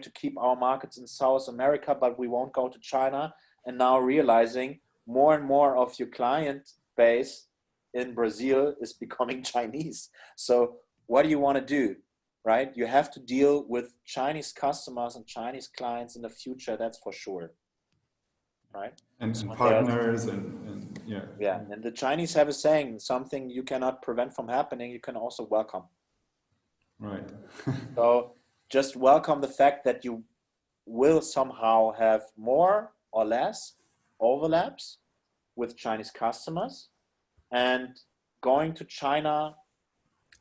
to keep our markets in South America, but we won't go to China. And now realizing more and more of your client base in Brazil is becoming Chinese. So what do you want to do, right? You have to deal with Chinese customers and Chinese clients in the future, that's for sure, right? And So partners and yeah. Yeah, and the Chinese have a saying, something you cannot prevent from happening, you can also welcome. Right. So just welcome the fact that you will somehow have more or less overlaps with Chinese customers, and going to China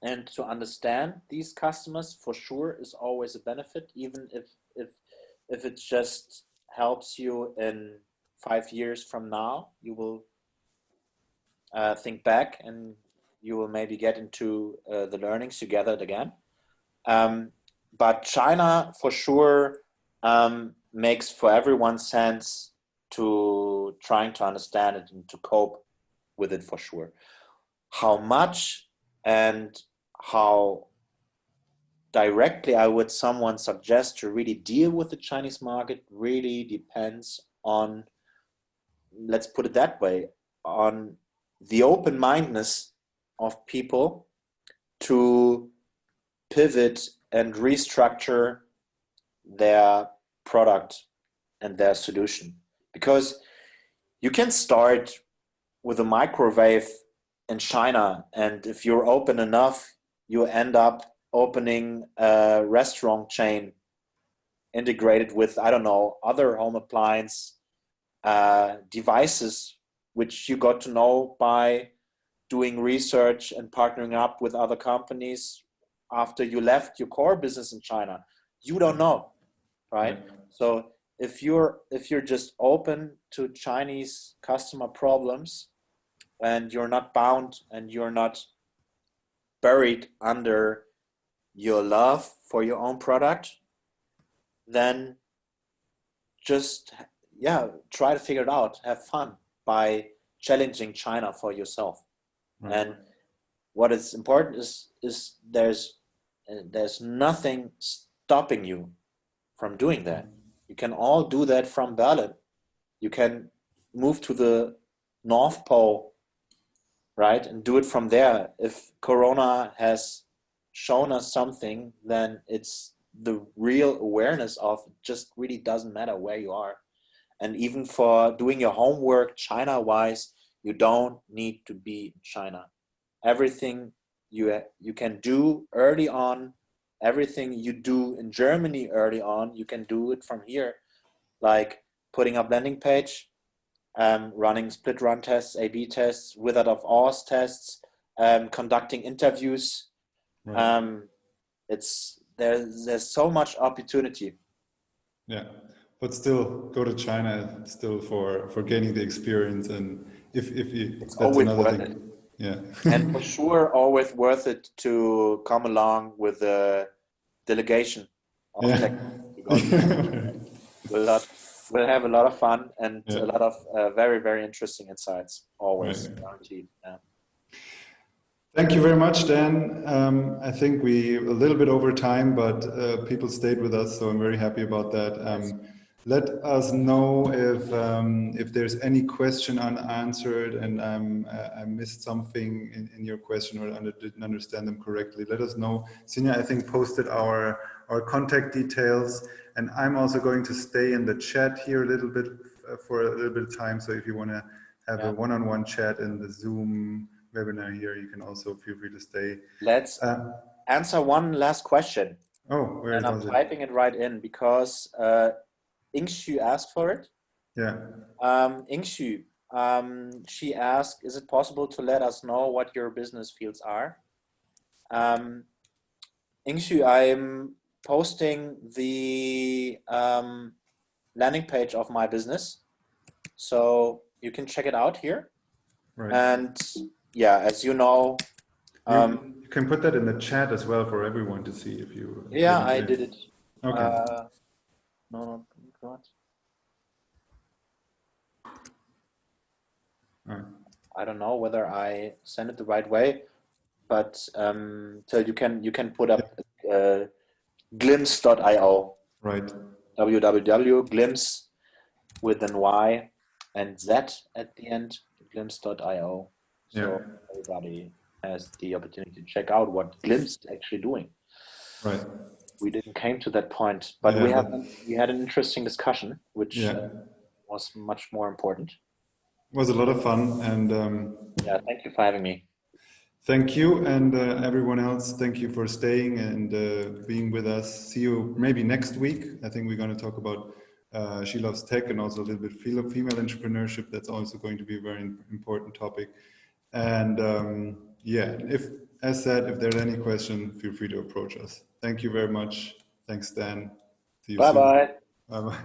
and to understand these customers for sure is always a benefit, even if it just helps you in 5 years from now. You will think back and you will maybe get into the learnings you gathered again. But China for sure makes for everyone sense to trying to understand it and to cope with it for sure. How much and how directly I would someone suggest to really deal with the Chinese market really depends on, let's put it that way, on the open-mindedness of people to pivot and restructure their product and their solution. Because you can start with a microwave in China, and if you're open enough, you end up opening a restaurant chain integrated with, I don't know, other home appliance devices, which you got to know by doing research and partnering up with other companies after you left your core business in China. You don't know, right? So if you're just open to Chinese customer problems and you're not bound and you're not buried under your love for your own product, then just try to figure it out, have fun by challenging China for yourself. And what is important is there's nothing stopping you from doing that. You can all do that from Berlin. You can move to the North Pole, right, and do it from there. If Corona has shown us something, then it's the real awareness of it just really doesn't matter where you are. And even for doing your homework China-wise, you don't need to be in China. Everything you can do early on, everything you do in Germany early on, you can do it from here, like putting up landing page, running split run tests, A/B tests, without of Oz tests, conducting interviews. There's so much opportunity. Yeah. but still go to China still for gaining the experience, and if you, It's that's always another worth it. thing. Yeah. And for sure, always worth it to come along with a delegation of Yeah. tech, because Yeah. we'll have a lot of fun and Yeah. a lot of very, very interesting insights, always, Right. guaranteed. Yeah. Thank you very much, Dan. I think we a little bit over time, but people stayed with us, so I'm very happy about that. Nice. Let us know if there's any question unanswered and I missed something in your question or didn't understand them correctly. Let us know. Sinja, I think, posted our contact details, and I'm also going to stay in the chat here a little bit for a little bit of time. So if you want to have a one-on-one chat in the Zoom webinar here, you can also feel free to stay. Let's answer one last question. Oh, where and I'm was it? typing it right in because Ingshu asked for it. Yeah. Ingshu, she asked, is it possible to let us know what your business fields are? Ingshu, I'm posting the landing page of my business, so you can check it out here. Right. And yeah, as you know, you can put that in the chat as well for everyone to see if you. Yeah, I did it. Okay. No, not. All right. I don't know whether I sent it the right way, but so you can put up glimpse.io. Right. www.glimpse with an Y and Z at the end, glimpse.io. So everybody has the opportunity to check out what Glimpse is actually doing. Right. We didn't came to that point, but we had an interesting discussion, which was much more important. It was a lot of fun, and yeah, thank you for having me. Thank you, and everyone else, thank you for staying and being with us. See you maybe next week. I think we're going to talk about She Loves Tech and also a little bit female entrepreneurship. That's also going to be a very important topic. And yeah, as said, if there's any question, feel free to approach us. Thank you very much. Thanks, Dan. See you soon. Bye-bye. Bye-bye.